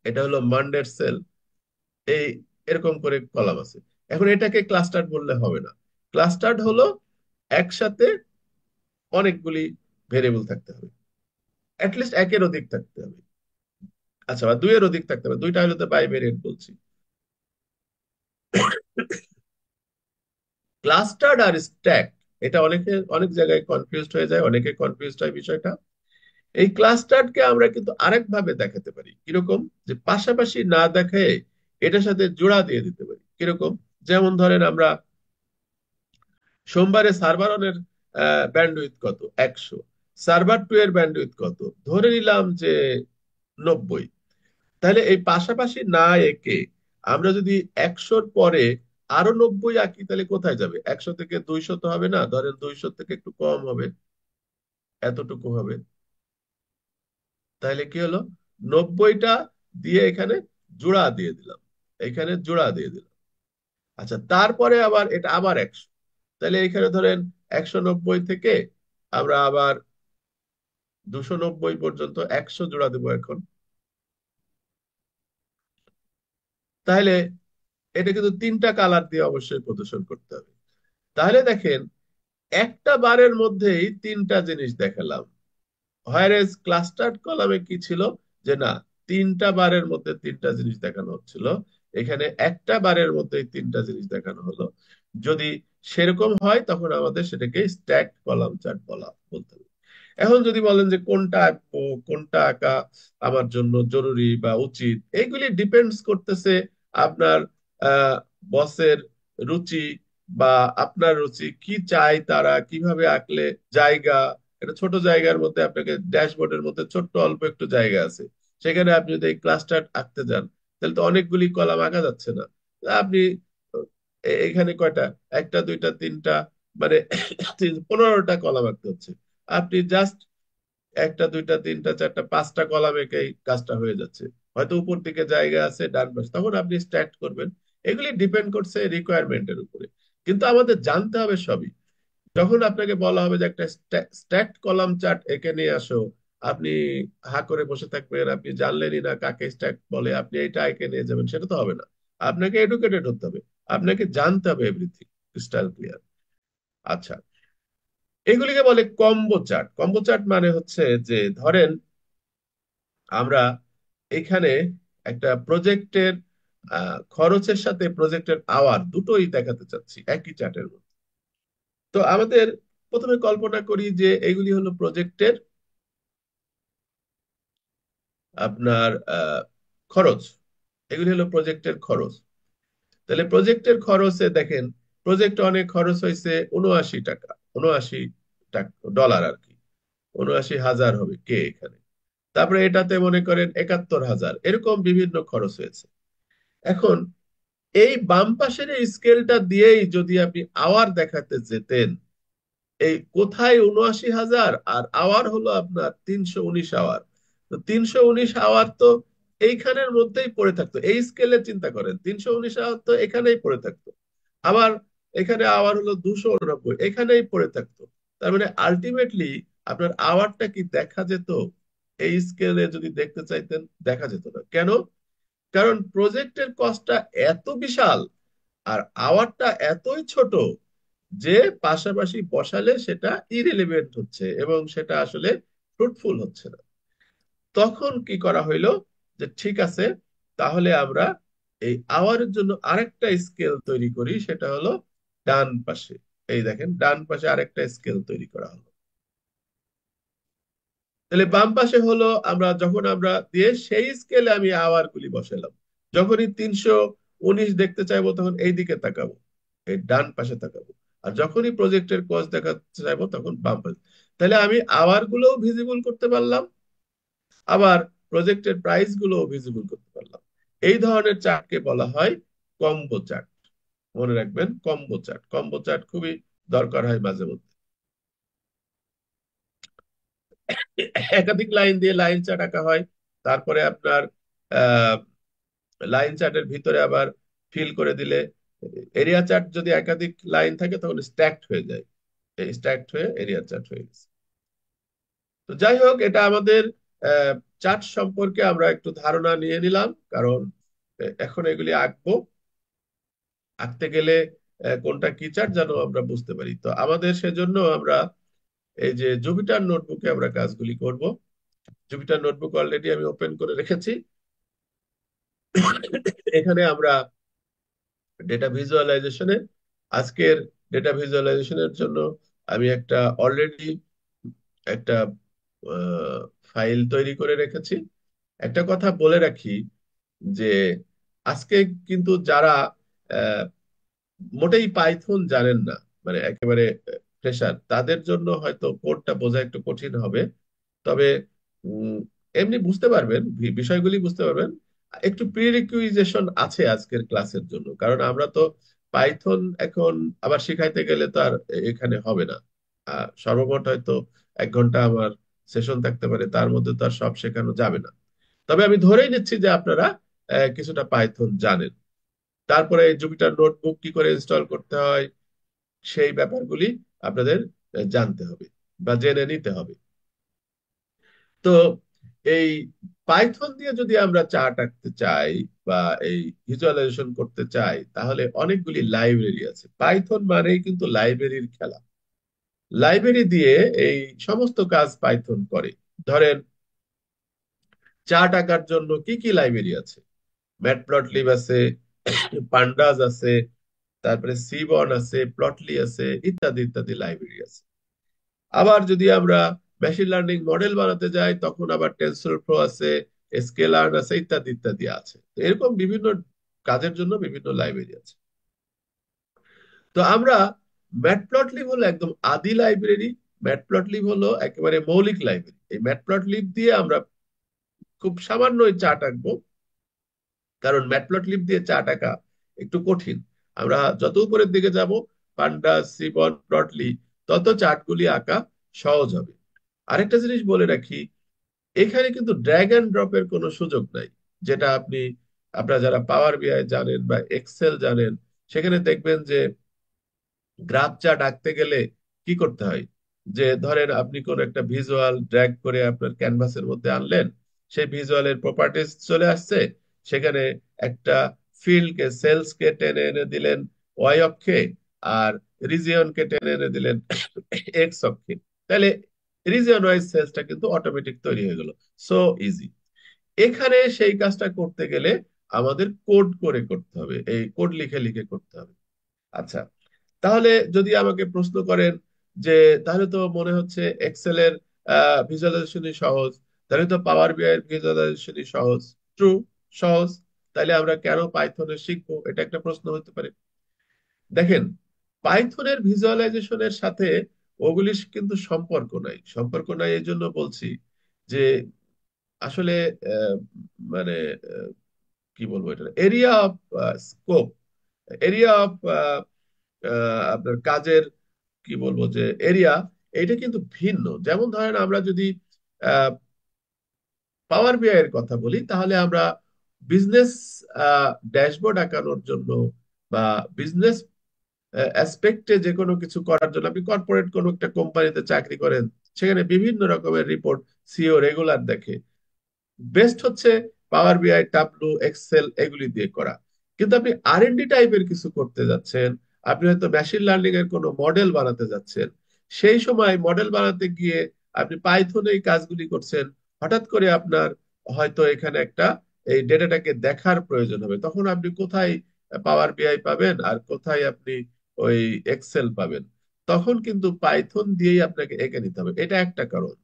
এটা হলো মানডের সেল, এই এরকম করে কলাম আছে। এখন এটাকে ক্লাস্টার্ড বললে হবে না। ক্লাস্টার্ড হলো একসাথে অনেকগুলি ভেরিয়েবল থাকতে হবে, অ্যাটলিস্ট একের অধিক থাকতে হবে। আচ্ছা, বা দুইয়ের অধিক থাকতে হবে, দুইটা হলে তো বাইভেরিয়েন্ট বলছি। ক্লাস্টার্ড আর স্ট্যাক, এটা অনেক জায়গায় কনফিউজড হয়ে যায়, অনেকে কনফিউজড হয় বিষয়টা। এই ক্লাস্টার্ড কে আমরা কিন্তু আরেক ভাবে দেখাতে পারি, কিরকম? যে পাশাপাশি না দেখায় এটার সাথে জোড়া দিয়ে দিতে পারি। কিরকম? যেমন ধরেন আমরা সোমবারে সার্ভার ওয়ানের ব্যান্ডউইথ কত, 100, সার্ভার টু এর ব্যান্ডউইথ কত, ধরে নিলাম যে 90। তাহলে এই পাশাপাশি না একে আমরা যদি 100-র পরে আরো 90 আঁকি, তাহলে কোথায় যাবে? 100 থেকে 200 তো হবে না, ধরেন 200 থেকে একটু কম হবে, এতটুকু হবে। তাহলে কি হলো? 90টা দিয়ে এখানে জোড়া দিয়ে দিলাম, এখানে জোড়া দিয়ে দিলাম। আচ্ছা, তারপরে আবার এটা আবার 100, তাহলে এখানে ধরেন 190 থেকে আমরা আবার 290 পর্যন্ত 100 জোড়া দেবো এখন। তাহলে এটা কিন্তু তিনটা কালার দিয়ে অবশ্যই প্রদর্শন করতে হবে। তাহলে দেখেন একটা বারের মধ্যেই তিনটা জিনিস দেখালাম। হোয়ারেজ ক্লাস্টার্ড কলামে কি ছিল, যে না, তিনটা বারের মধ্যে তিনটা জিনিস দেখানো হচ্ছিল, এখানে একটা বারের মধ্যে তিনটা জিনিস দেখানো হলো। যদি সেরকম হয় তখন আমাদের সেটাকে স্ট্যাক কলাম চার্ট বলতে হবে। এখন যদি বলেন যে কোনটা আঁকবো, কোনটা আঁকা আমার জন্য জরুরি বা উচিত, এইগুলি ডিপেন্ডস করতেছে আপনার বসের রুচি বা আপনার রুচি, কি চাই তারা, কিভাবে আঁকলে জায়গা, একটা ছোট জায়গার মধ্যে আপনাকে ড্যাশবোর্ডের মধ্যে ছোট্ট অল্প একটু জায়গা আছে, সেখানে আপনি যদি এই ক্লাস্টার আঁকতে যান, তাহলে তো অনেকগুলি কলাম আঁকা যাচ্ছে না। আপনি এখানে কয়টা, একটা দুইটা তিনটা, মানে 15টা কলাম আঁকতে হচ্ছে। আপনি জাস্ট একটা দুইটা তিনটা চারটা পাঁচটা কলাম এঁকেই কাজটা হয়ে যাচ্ছে। হয়তো উপর দিকে জায়গা আছে ডান পাশে, তখন আপনি স্ট্যাক করবেন। এগুলি ডিপেন্ড করছে রিকোয়ারমেন্টের উপরে, কিন্তু আমাদের জানতে হবে সবই। যখন আপনাকে বলা হবে যে একটা স্ট্যাক কলাম চার্ট এঁকে নিয়ে আসো, আপনি হা করে বসে থাকবেন, আপনি জানলেনই না কাকে স্ট্যাক বলে, আপনি এটা এঁকে নিয়ে যাবেন, সেটা তো হবে না। আপনাকে এডুকেটেড হতে হবে, আপনাকে জানতে হবে এভরিথিং, ক্রিস্টাল ক্লিয়ার। আচ্ছা, এগুলিকে বলে কম্বো চার্ট। কম্বো চার্ট মানে হচ্ছে যে ধরেন আমরা এখানে একটা প্রজেক্টের খরচের সাথে প্রজেক্টের আওয়ার দুটোই দেখাতে চাচ্ছি একই চার্টের মধ্যে। তো আমাদের প্রথমে কল্পনা করি যে এগুলি হলো প্রজেক্টের আপনার খরচ, এগুলি হলো প্রজেক্টের খরচ। তাহলে প্রজেক্টের খরচে দেখেন, প্রজেক্ট অনেক খরচ হয়েছে 79 টাকা, ডলার আর কি, ৭৯,০০০ হবে কে এখানে। তারপরে এটাতে মনে করেন ৭১,০০০, এরকম বিভিন্ন খরচ হয়েছে। এখন এই বাম পাশের এই স্কেলটা দিয়েই যদি আপনি আওয়ার দেখাতে যেতেন, এই কোথায় ৭৯,০০০ আর আওয়ার হলো আপনার ৩১৯ আওয়ার। তো ৩১৯ আওয়ার তো এইখানের মধ্যেই পড়ে থাকতো, এই স্কেলে চিন্তা করেন ৩১৯ আওয়ার তো এখানেই পড়ে থাকতো। আবার এখানে আওয়ার হলো ২৮৯, এখানেই পড়ে থাকতো। তার মানে আলটিমেটলি আপনার আওয়ারটা কি দেখা যেত? এই স্কেলে যদি দেখতে চাইতেন দেখা যেত না। কেন? কারণ প্রজেক্টের কস্টটা এত বিশাল আর আওয়ারটা এতই ছোট যে পাশাপাশি বসালে সেটা ইরিলেভেন্ট হচ্ছে এবং সেটা আসলে ফ্রুটফুল হচ্ছে না। তখন কি করা হইলো, যে ঠিক আছে, তাহলে আমরা এই আওয়ারের জন্য আরেকটা স্কেল তৈরি করি, সেটা হলো ডান পাশে। এই দেখেন ডান পাশে আরেকটা স্কেল তৈরি করা হলো। তাহলে বাম পাশে হলো যখন আমরা দিয়ে সেই স্কেলে আমি আওয়ার গুলি বসালাম। যখনই ৩১৯ দেখতে চাইবো তখন এই দিকে তাকাবো, এই ডান পাশে তাকাবো। আর যখনই প্রজেক্টের কস্ট দেখাতে চাইবো তখন বাম পাশে। তাহলে আমি আওয়ার গুলোও ভিজিবল করতে পারলাম, আবার প্রজেক্টের প্রাইস গুলোও ভিজিবল করতে পারলাম। এই ধরনের চার্টকে বলা হয় কম্বো চার্ট। মনে রাখবেন, কম্বো চার্ট, কম্বো চার্ট খুবই দরকার হয় মাঝে মধ্যে। একাধিক লাইন দিয়ে লাইন চার্ট আঁকা হয়। তারপরে আপনার লাইন চার্টের ভিতরে আবার ফিল করে দিলে, এরিয়া চার্ট যদি একাধিক লাইন থাকে তখন স্ট্যাকড হয়ে যায়, স্ট্যাকড হয়ে এরিয়া চার্ট হয়ে গেছে। তো যাই হোক, এটা আমাদের চার্ট সম্পর্কে আমরা একটু ধারণা নিয়ে নিলাম, কারণ এখন এগুলি আঁকবো। আঁকতে গেলে কোনটা কি চার্ট যেন আমরা বুঝতে পারি। তো আমাদের সেজন্য আমরা এই যে জুপিটার নোটবুকে আমরা কাজগুলি করব। জুপিটার নোটবুক অলরেডি আমি ওপেন করে রেখেছি। এখানে আমরা ডেটা ভিজুয়ালাইজেশনে, আজকের ডেটা ভিজুয়ালাইজেশনের জন্য আমি অলরেডি একটা ফাইল তৈরি করে রেখেছি। একটা কথা বলে রাখি যে আজকে কিন্তু যারা আহ, মোটেই পাইথন জানেন না, মানে একেবারে ফ্রেশার, তাদের জন্য হয়তো কোডটা বোঝা একটু কঠিন হবে। তবে উম, এমনি বুঝতে পারবেন, বিষয়গুলি বুঝতে পারবেন। একটু প্রিরিকুইজেশন আছে আজকের ক্লাসের জন্য, কারণ আমরা তো পাইথন এখন আবার শিখাইতে গেলে তো আর এখানে হবে না। সর্বমোট হয়তো 1 ঘন্টা আমার সেশন থাকতে পারে, তার মধ্যে তো আর সব শেখানো যাবে না। তবে আমি ধরেই নিচ্ছি যে আপনারা কিছুটা পাইথন জানেন। তারপরে জুপিটার নোটবুক কি করে ইনস্টল করতে হয় সেই ব্যাপারগুলি আপনাদের জানতে হবে বা জেনে নিতে হবে। তো এই পাইথন দিয়ে যদি আমরা চার্ট আঁকতে চাই বা এই ভিজুয়ালাইজেশন করতে চাই, তাহলে অনেকগুলি লাইব্রেরি আছে। পাইথন মানেই কিন্তু লাইব্রেরির খেলা। লাইব্রেরি দিয়ে এই সমস্ত কাজ পাইথন করে। ধরেন চার্ট আঁকার জন্য কি কি লাইব্রেরি আছে? ম্যাটপ্লটলিব আছে, পান্ডাস আছে, তারপরে সিবন আছে, প্লটলি আছে, ইত্যাদি ইত্যাদি লাইব্রেরি আছে। আবার যদি আমরা মেশিন লার্নিং মডেল বানাতে যাই তখন আবার টেনসরফ্লো আছে, স্কেলার্ন আছে, ইত্যাদি ইত্যাদি আছে। তো এরকম বিভিন্ন কাজের জন্য বিভিন্ন লাইব্রেরি আছে। তো আমরা ম্যাটপ্লটলিব হলো একদম আদি লাইব্রেরি, ম্যাটপ্লটলিব হলো একেবারে মৌলিক লাইব্রেরি। এই ম্যাটপ্লটলিব দিয়ে আমরা খুব সামান্য চার্ট আঁকবো, কারণ ম্যাটপ্লটলিব দিয়ে চার্ট আঁকা একটু কঠিন। আমরা যত উপরের দিকে যাব, পান্ডাস, সিবন, প্লটলি, তত চার্টগুলি আঁকা সহজ হবে। আরেকটা জিনিস বলে রাখি, এখানে কিন্তু ড্র্যাগ এন্ড ড্রপের কোনো সুযোগ নাই। যেটা আপনারা যারা পাওয়ার বিআই জানেন বা এক্সেল জানেন, সেখানে দেখবেন যে গ্রাফ চার্ট আঁকতে গেলে কি করতে হয়, যে ধরেন আপনি কোন একটা ভিজুয়াল ড্র্যাগ করে আপনার ক্যানভাসের মধ্যে আনলেন, সেই ভিজুয়ালের প্রপার্টিজ চলে আসছে, সেখানে একটা ফিল্ড কে, সেলস কে টেনে এনে দিলেন ওয়াই অক্ষে, আর রিজিয়ন কে টেনে এনে দিলেন এক্স অক্ষে। তাহলে রিজিয়ন ওয়াইজ সেলসটা কিন্তু অটোমেটিক তৈরি হয়ে গেল। So easy. এখানে সেই কাজটা করতে গেলে আমাদের কোড করে করতে হবে, এই কোড লিখে লিখে করতে হবে। আচ্ছা, তাহলে যদি আমাকে প্রশ্ন করেন যে তাহলে তো মনে হচ্ছে এক্সেল এর ভিজুয়ালাইজেশনই সহজ, তাহলে তো পাওয়ার বিআই এর ভিজুয়ালাইজেশনই সহজ। ট্রু, সহজ। তাহলে আমরা কেন পাইথনে শিখবো, এটা একটা প্রশ্ন হতে পারে। দেখেন, পাইথনের ভিজুয়ালাইজেশনের সাথে ওগুলি কিন্তু সম্পর্ক নাই, সম্পর্ক নাই এই জন্য বলছি যে আসলে আহ, মানে আহ, কি বলবো, এটা area of scope, area of আপনার কাজের কি বলবো যে এরিয়া, এটা কিন্তু ভিন্ন। যেমন ধরেন আমরা যদি পাওয়ার বিআই এর কথা বলি, তাহলে আমরা বিজনেস ড্যাশবোর্ড আঁকানোর জন্য বা বিজনেস অ্যাসপেক্টে যে কোনো কিছু করার জন্য, আপনি কর্পোরেট কোনো একটা কোম্পানিতে চাকরি করেন, সেখানে বিভিন্ন রকমের রিপোর্ট সিও রেগুলার দেখে, বেস্ট হচ্ছে পাওয়ার বিআই, টাবলু, এক্সেল এগুলি দিয়ে করা। কিন্তু আপনি আর&ডি টাইপের কিছু করতে যাচ্ছেন, আপনি হয়তো মেশিন লার্নিং এর কোনো মডেল বানাতে যাচ্ছেন, সেই সময় মডেল বানাতে গিয়ে আপনি পাইথনে এই কাজগুলি করছেন, হঠাৎ করে আপনার হয়তো এখানে একটা এই ডেটাটাকে দেখার প্রয়োজন হবে, তখন আপনি কোথায় পাওয়ার বিআই পাবেন আর কোথায় আপনি ওই এক্সেল পাবেন? তখন কিন্তু পাইথন দিয়েই আপনাকে এঁকে নিতে হবে, এটা একটা কারণ।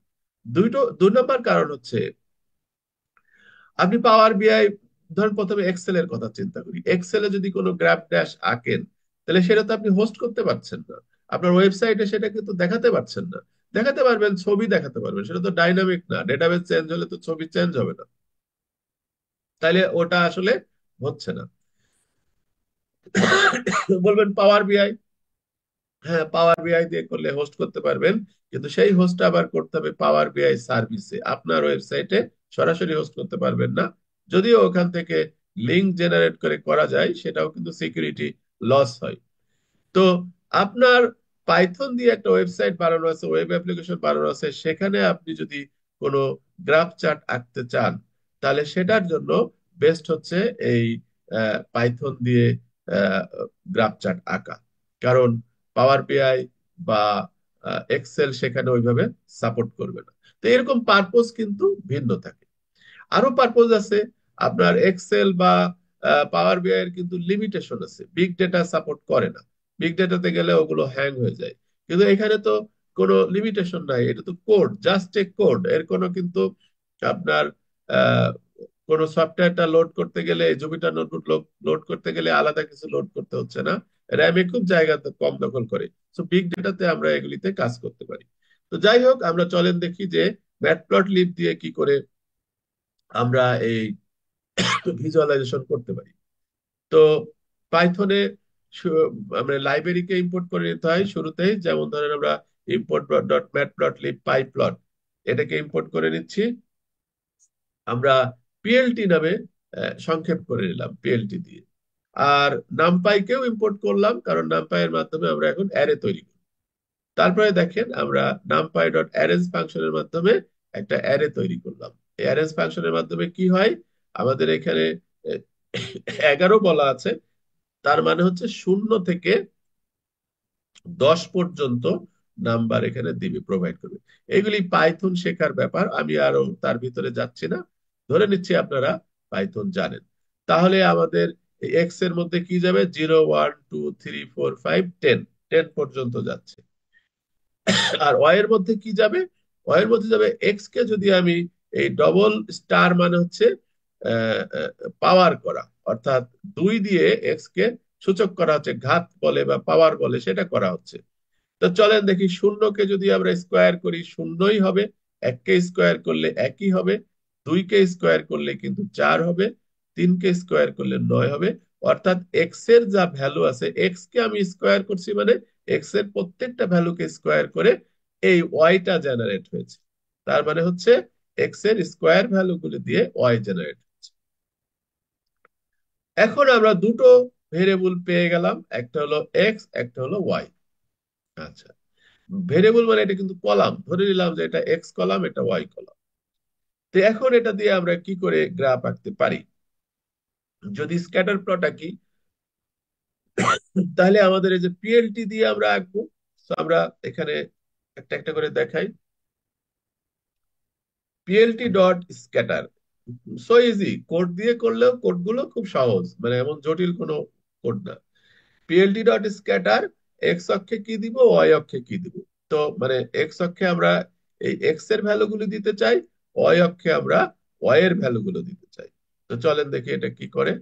2 নম্বর কারণ হচ্ছে, আপনি পাওয়ার বিআই, ধরুন প্রথমে এক্সেল এর কথা চিন্তা করি, এক্সেলে যদি কোনো গ্রাফ ড্যাশ আঁকেন, তাহলে সেটা তো আপনি হোস্ট করতে পারছেন না, আপনার ওয়েবসাইটে সেটা কিন্তু দেখাতে পারছেন না। দেখাতে পারবেন, ছবি দেখাতে পারবেন, সেটা তো ডাইনামিক না, ডেটাবেস চেঞ্জ হলে তো ছবি চেঞ্জ হবে না, তাইলে ওটা আসলে হচ্ছে না। বলবেন পাওয়ার বিআই, হ্যাঁ পাওয়ার বিআই দিয়ে করলে হোস্ট করতে পারবেন, কিন্তু সেই হোস্টটা আবার করতে হবে পাওয়ার বিআই সার্ভিসে, আপনার ওয়েবসাইটে সরাসরি হোস্ট করতে পারবেন না। যদিও ওখান থেকে লিংক জেনারেট করে করা যায়, সেটাও কিন্তু সিকিউরিটি লস হয়। তো আপনার পাইথন দিয়ে একটা ওয়েবসাইট বানানো আছে, ওয়েব অ্যাপ্লিকেশন বানানো আছে, সেখানে আপনি যদি কোনো গ্রাফ চার্ট আঁকতে চান, তাহলে সেটার জন্য বেস্ট হচ্ছে এই পাইথন দিয়ে গ্রাফ চার্ট আঁকা। কারণ পাওয়ার বিআই বা এক্সেল সেখানে ওইভাবে সাপোর্ট করবে না। তো এরকম পারপোজ কিন্তু ভিন্ন থাকে। আরো পারপোজ আছে, আপনার এক্সেল বা পাওয়ার বিআই এর কিন্তু লিমিটেশন আছে, বিগ ডেটা সাপোর্ট করে না, বিগ ডেটাতে গেলে ওগুলো হ্যাং হয়ে যায়। কিন্তু এখানে তো কোনো লিমিটেশন নাই, এটা তো কোড, জাস্ট এ কোড, এর কোনো কিন্তু আপনার আহ, কোনো সফটওয়্যারটা লোড করতে গেলে, জুপিটার নোটবুক লোড করতে গেলে আলাদা কিছু লোড করতে হচ্ছে না, র্যামে খুব জায়গা তো কম দখল করে। তো বিগ ডেটাতে আমরা এগুলিতে কাজ করতে পারি। তো যাই হোক, আমরা চলেন দেখি যে ম্যাটপ্লটলিব দিয়ে কি করে আমরা এই ভিজুয়ালাইজেশন করতে পারি। তো পাইথনে আমরা লাইব্রেরিকে ইম্পোর্ট করে নিতে হয় শুরুতেই, যেমন ধরেন আমরা ইম্পোর্ট ডট ম্যাট প্লট লিব পাইপ্লট, এটাকে ইম্পোর্ট করে নিচ্ছি। আমরা পিএলটি নামে সংক্ষেপ করে নিলাম পিএলটি দিয়ে। আর নামপাইকেও ইম্পোর্ট করলাম, কারণ নামপাই এর মাধ্যমে আমরা এখন অ্যারে তৈরি করি। তারপরে দেখেন আমরা নামপাই ডট অ্যারেঞ্জ ফাংশনের মাধ্যমে একটা অ্যারে তৈরি করলাম। এই অ্যারেঞ্জ ফাংশনের মাধ্যমে কি হয়, আমাদের এখানে 11 বলা আছে, তার মানে হচ্ছে 0 থেকে 10 পর্যন্ত নাম্বার এখানে দিবে, প্রোভাইড করবে। এগুলি পাইথন শেখার ব্যাপার, আমি আরো তার ভিতরে যাচ্ছি না, ধরে নিচ্ছি আপনারা পাইথন জানেন। তাহলে আমাদের এক্স এর মধ্যে কি যাবে, 0 1 2 3 4 5 10, 10 পর্যন্ত যাচ্ছে। আর ওয়াই এর মধ্যে কি যাবে, ওয়াই এর মধ্যে যাবে এক্স কে যদি আমি এই ডবল স্টার মানে হচ্ছে পাওয়ার করা, অর্থাৎ 2 দিয়ে এক্স কে সূচক করা হচ্ছে, ঘাত বলে বা পাওয়ার বলে, সেটা করা হচ্ছে। তো চলেন দেখি, 0 কে যদি আমরা স্কোয়ার করি শূন্যই হবে, 1 কে স্কোয়ার করলে একই হবে, 2 কে স্কোয়ার করলে কিন্তু 4 হবে, 3 কে স্কোয়ার করলে 9 হবে। অর্থাৎ এক্স এর যা ভ্যালু আছে, এক্স কে আমি স্কোয়ার করছি মানে এক্স এর প্রত্যেকটা ভ্যালুকে স্কোয়ার করে এই ওয়াইটা জেনারেট হয়েছে। তার মানে হচ্ছে এক্স এর স্কোয়ার ভ্যালু গুলি দিয়ে ওয়াই জেনারেট হচ্ছে। এখন আমরা দুটো ভেরিয়েবল পেয়ে গেলাম, একটা হলো এক্স, একটা হলো ওয়াই। আচ্ছা, ভেরিয়েবল মানে এটা কিন্তু কলাম, ধরে নিলাম যে এটা এক্স কলাম, এটা ওয়াই কলাম। তো এখন এটা দিয়ে আমরা কি করে গ্রাফ আঁকতে পারি? যদি স্ক্যাটার প্লট আঁকি, তাহলে আমাদের এই যে পিএলটি দিয়ে আমরা আঁকবো। তো আমরা এখানে একটা একটা করে দেখাই। PLT dot scatter, so easy, code দিয়ে করলেও কোডগুলো খুব সহজ, মানে এমন জটিল কোনো কোড না। পিএলটি ডট স্ক্যাটার, এক্স অক্ষে কি দিব, ওয়াই অক্ষে কি দিব। তো মানে এক্স অক্ষে আমরা এই এক্স এর ভ্যালু গুলো দিতে চাই, ওয়াই অক্ষে আমরা ওয়াই এর ভ্যালু গুলো দিতে চাই। তো চলেন দেখি এটা কি করে।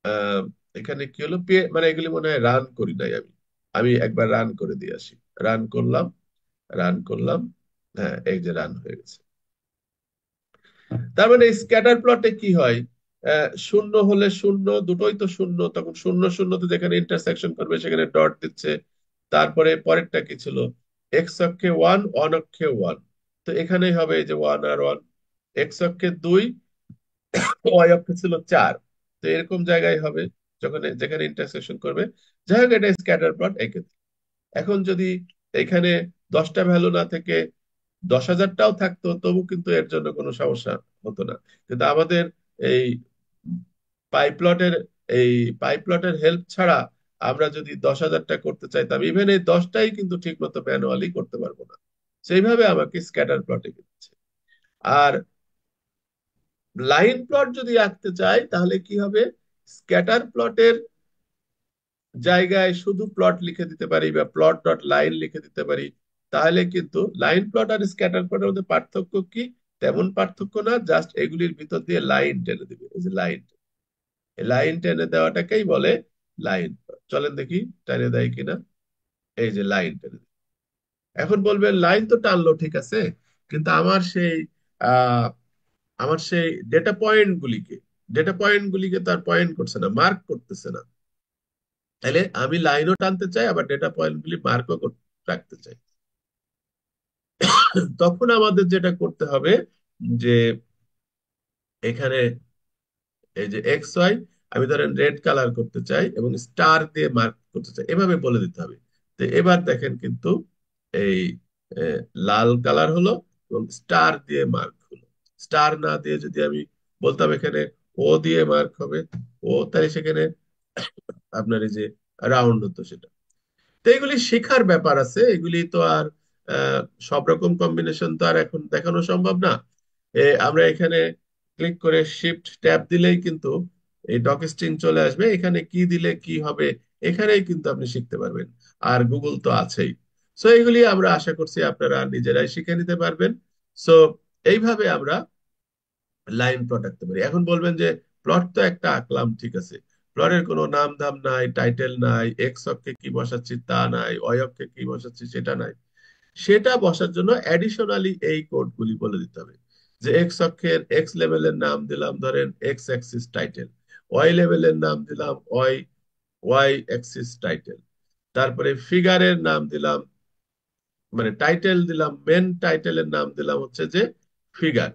আহ এখানে কি হলো, মানে এগুলি মনে হয় রান করি নাই আমি। আমি একবার রান করে দিয়ে আসি। রান করলাম, রান করলাম। হ্যাঁ, এই যে রান হয়ে গেছে। তার মানে স্ক্যাটার প্লটে কি হয়, শূন্য হলে শূন্য, দুটোই তো শূন্য, তখন শূন্য শূন্যতে যেখানে ইন্টারসেকশন করবে সেখানে ডট দিচ্ছে। তারপরে পরেরটা কি ছিল, এক্স অক্ষে ওয়ান, ওয়ান অক্ষে ওয়ান, তো এখানেই হবে এই যে ওয়ান আর ওয়ান। এক্স অক্ষে দুই, ওয়াই অক্ষে ছিল চার, তো এরকম জায়গায় হবে যখন যেখানে ইন্টারসেকশন করবে। যাই হোক, এটা স্ক্যাটার প্লট এঁকে দিই। এখন যদি এখানে 10টা ভ্যালু না থেকে 10,000টাও থাকতো, তবু কিন্তু এর জন্য কোনো সমস্যা হতো না। কিন্তু আমাদের এই পাইপ্লটের এই পাইপ্লটের হেল্প ছাড়া আমরা যদি 10,000টা করতে চাইতাম, ইভেন এই 10টাই কিন্তু ঠিক মতো ম্যানুয়ালি করতে পারবো না। সেইভাবে আমাকে স্ক্যাটার প্লটে দিচ্ছে। আর লাইন প্লট যদি আঁকতে চাই তাহলে কি হবে, স্ক্যাটার প্লটের জায়গায় শুধু প্লট লিখে দিতে পারি বা প্লট ডট লাইন লিখে দিতে পারি। তাহলে কিন্তু লাইন প্লট আর স্ক্যাটার প্লটের মধ্যে পার্থক্য কি, তেমন পার্থক্য না, জাস্ট এগুলির ভিতর দিয়ে লাইন টেনে দিবে। এই যে লাইন, এই লাইন টেনে দেওয়াটাকেই বলে লাইন প্লট। চলেন দেখি টেনে দেয় কিনা। এই যে লাইন টেনে দিবে। এখন বলবেন লাইন তো টানলো ঠিক আছে, কিন্তু আহ আমার সেই ডেটা পয়েন্ট গুলিকে তার পয়েন্ট করছে না, মার্ক করতেছে না। তাহলে আমি লাইনও টানতে চাই, আবার ডেটা পয়েন্ট গুলি মার্কও রাখতে চাই। তখন আমাদের যেটা করতে হবে যে এখানে এই যে এক্স ওয়াই, আমি ধরেন রেড কালার করতে চাই এবং স্টার দিয়ে মার্ক করতে চাই, এভাবে বলে দিতে হবে। তো এবার দেখেন কিন্তু এই লাল কালার হলো এবং স্টার দিয়ে মার্ক হলো। স্টার না দিয়ে যদি আমি বলতাম এখানে ও দিয়ে মার্ক হবে, ও, তাহলে সেখানে আপনার এই যে রাউন্ড হতো সেটা। তো এগুলি শেখার ব্যাপার আছে, এগুলি তো আর আহ, সব রকম কম্বিনেশন তো আর এখন দেখানো সম্ভব না। আমরা এখানে ক্লিক করে শিফট ট্যাব দিলেই কিন্তু এই ডক স্ট্রিং চলে আসবে, এখানে কি দিলে কি হবে এখানেই কিন্তু আপনি শিখতে পারবেন। আর গুগল তো আছেই। সো এগুলি আমরা আশা করছি আপনারা নিজেরাই শিখে নিতে পারবেন। সো এইভাবে আমরা লাইন প্লট আঁকতে পারি। এখন বলবেন যে প্লট তো একটা আঁকলাম ঠিক আছে, প্লটের কোনো নাম ধাম নাই, টাইটেল নাই, এক্স অক্ষে কি বসাচ্ছি তা নাই, ওয়াই অক্ষে কি বসাচ্ছি সেটা নাই। সেটা বসার জন্য অ্যাডিশনালি এই কোডগুলি বলে দিতে হবে। যে এক্স অক্ষের এক্স লেভেলের নাম দিলাম ধরেন এক্স অ্যাক্সিস টাইটেল, ওয়াই লেভেলের নাম দিলাম ওয়াই ওয়াই অ্যাক্সিস টাইটেল, তারপরে ফিগারের নাম দিলাম, মানে টাইটেল দিলাম, মেন টাইটেলের নাম দিলাম হচ্ছে যে ফিগার।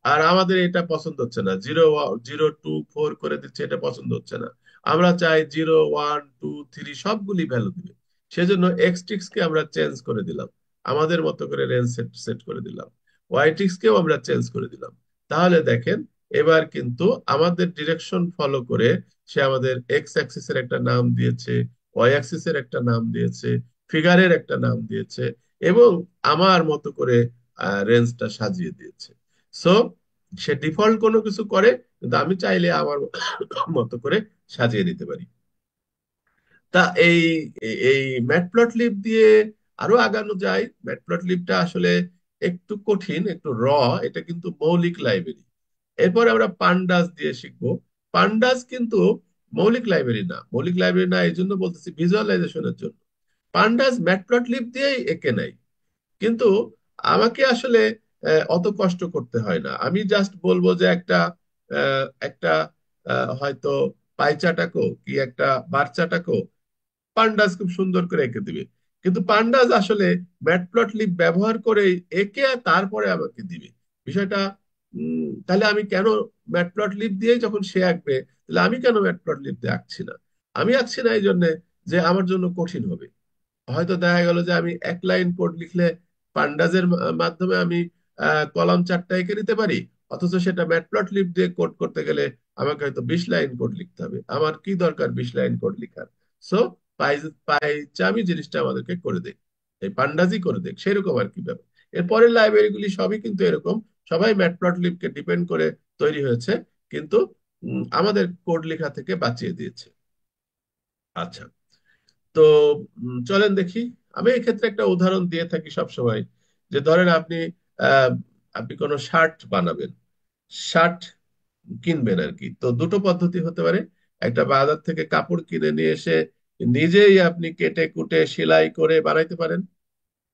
আর আমাদের এটা পছন্দ হচ্ছে না, 0, 0, 2, 4 করে দিচ্ছে, এটা পছন্দ হচ্ছে না। আমরা চাই 0, 1, 2, 3 সবগুলি ভ্যালু দিবে। সেজন্য এক্সট্রিক্স কে আমরা চেঞ্জ করে দিলাম, আমাদের মতো করে রেঞ্জ সেট সেট করে দিলাম। ওয়াইট্রিক্স কেও আমরা চেঞ্জ করে দিলাম। তাহলে দেখেন এবার কিন্তু আমাদের ডিরেকশন ফলো করে সে আমাদের এক্স অ্যাক্সিসের একটা নাম দিয়েছে, ওয়াই অ্যাক্সিসের একটা নাম দিয়েছে, ফিগারের একটা নাম দিয়েছে, এবং আমার মতো করে রেঞ্জটা সাজিয়ে দিয়েছে। সো সে ডিফল্ট কোনো কিছু করে, কিন্তু আমি চাইলে আমার মতো করে সাজিয়ে নিতে পারি। তা এই এই ম্যাটপ্লটলিব দিয়ে আরো আগানো যায়। ম্যাটপ্লটলিবটা আসলে একটু কঠিন, একটু এটা কিন্তু মৌলিক লাইব্রেরি। এরপর আমরা পান্ডাস দিয়ে শিখবো। পান্ডাস কিন্তু মৌলিক লাইব্রেরি না, মৌলিক লাইব্রেরি না এই জন্য বলতেছি ভিজুয়ালাইজেশনের জন্য। পান্ডাস ম্যাটপ্লটলিব দিয়েই এঁকে নেয়, কিন্তু আমাকে আসলে অত কষ্ট করতে হয় না। আমি জাস্ট বলবো যে একটা হয়তো পাইচাটাকো কি একটা বারচাটাকো পান্ডাস খুব সুন্দর করে এঁকে দিবে। কিন্তু পান্ডাস আসলে ম্যাটপ্লটলিব ব্যবহার করে এঁকে আর তারপরে আমাকে দিবে বিষয়টা। তাহলে আমি কেন ম্যাটপ্লটলিব দিয়ে যখন সে আঁকবে, তাহলে আমি কেন ম্যাটপ্লটলিব দিয়ে আঁকছি না? আমি আঁকছি না এই জন্য যে আমার জন্য কঠিন হবে। হয়তো দেখা গেল যে আমি এক লাইন কোড লিখলে পান্ডাজের মাধ্যমে আমি কলাম 4টা এঁকে নিতে পারি, অথচ সেটা ম্যাটপ্লটলিব দিয়ে কোড করতে গেলে আমাকে হয়তো 20 লাইন কোড লিখতে হবে। আমার কি দরকার 20 লাইন কোড লিখার? সো পাই পাইচামি জিনিসটা আমাদেরকে করে দেয়, এই পান্ডাজি করে দেয়, সেরকম আর কি ব্যাপার। এরপরের লাইব্রেরি গুলি সবই কিন্তু এরকম, সবাই ম্যাটপ্লটলিবকে ডিপেন্ড করে তৈরি হয়েছে, কিন্তু আমাদের কোড লেখা থেকে বাঁচিয়ে দিয়েছে। আচ্ছা, তো চলেন দেখি। আমি এক্ষেত্রে একটা উদাহরণ দিয়ে থাকি সব সময়। যে ধরেন আহ, আপনি কোনো শার্ট বানাবেন, শার্ট কিনবেন আর কি। তো দুটো পদ্ধতি হতে পারে। একটা বাজার থেকে কাপড় কিনে নিয়ে এসে নিজেই আপনি কেটে কুটে সেলাই করে বানাইতে পারেন।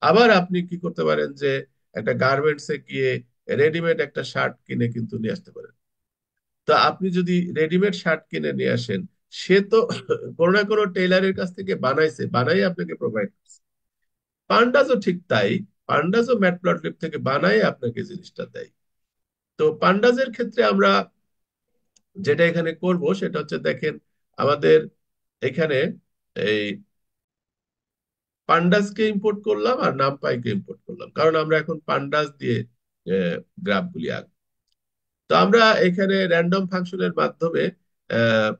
আবার আপনি কি করতে পারেন যে একটা গার্মেন্টসে গিয়ে রেডিমেড একটা শার্ট কিনে কিন্তু নিয়ে আসতে পারেন। তো আপনি যদি রেডিমেড শার্ট কিনে নিয়ে আসেন, সে তো কোনো না কোনো টেইলারের কাছ থেকে বানাইছে, বানাই আপনাকে প্রোভাইড করছে। পান্ডাজও ঠিক তাই, পান্ডাজও ম্যাটপ্লটলিব থেকে বানাই আপনাকে জিনিসটা দেয়। তো পান্ডাজের ক্ষেত্রে আমরা যেটা এখানে করব সেটা হচ্ছে, দেখেন আমাদের এখানে এই পান্ডাসকে ইম্পোর্ট করলাম আর নামপাইকে ইম্পোর্ট করলাম, কারণ আমরা এখন পান্ডাস দিয়ে গ্রাফগুলি আঁকবো। তো আমরা এখানে র্যান্ডম ফাংশনের মাধ্যমে আহ,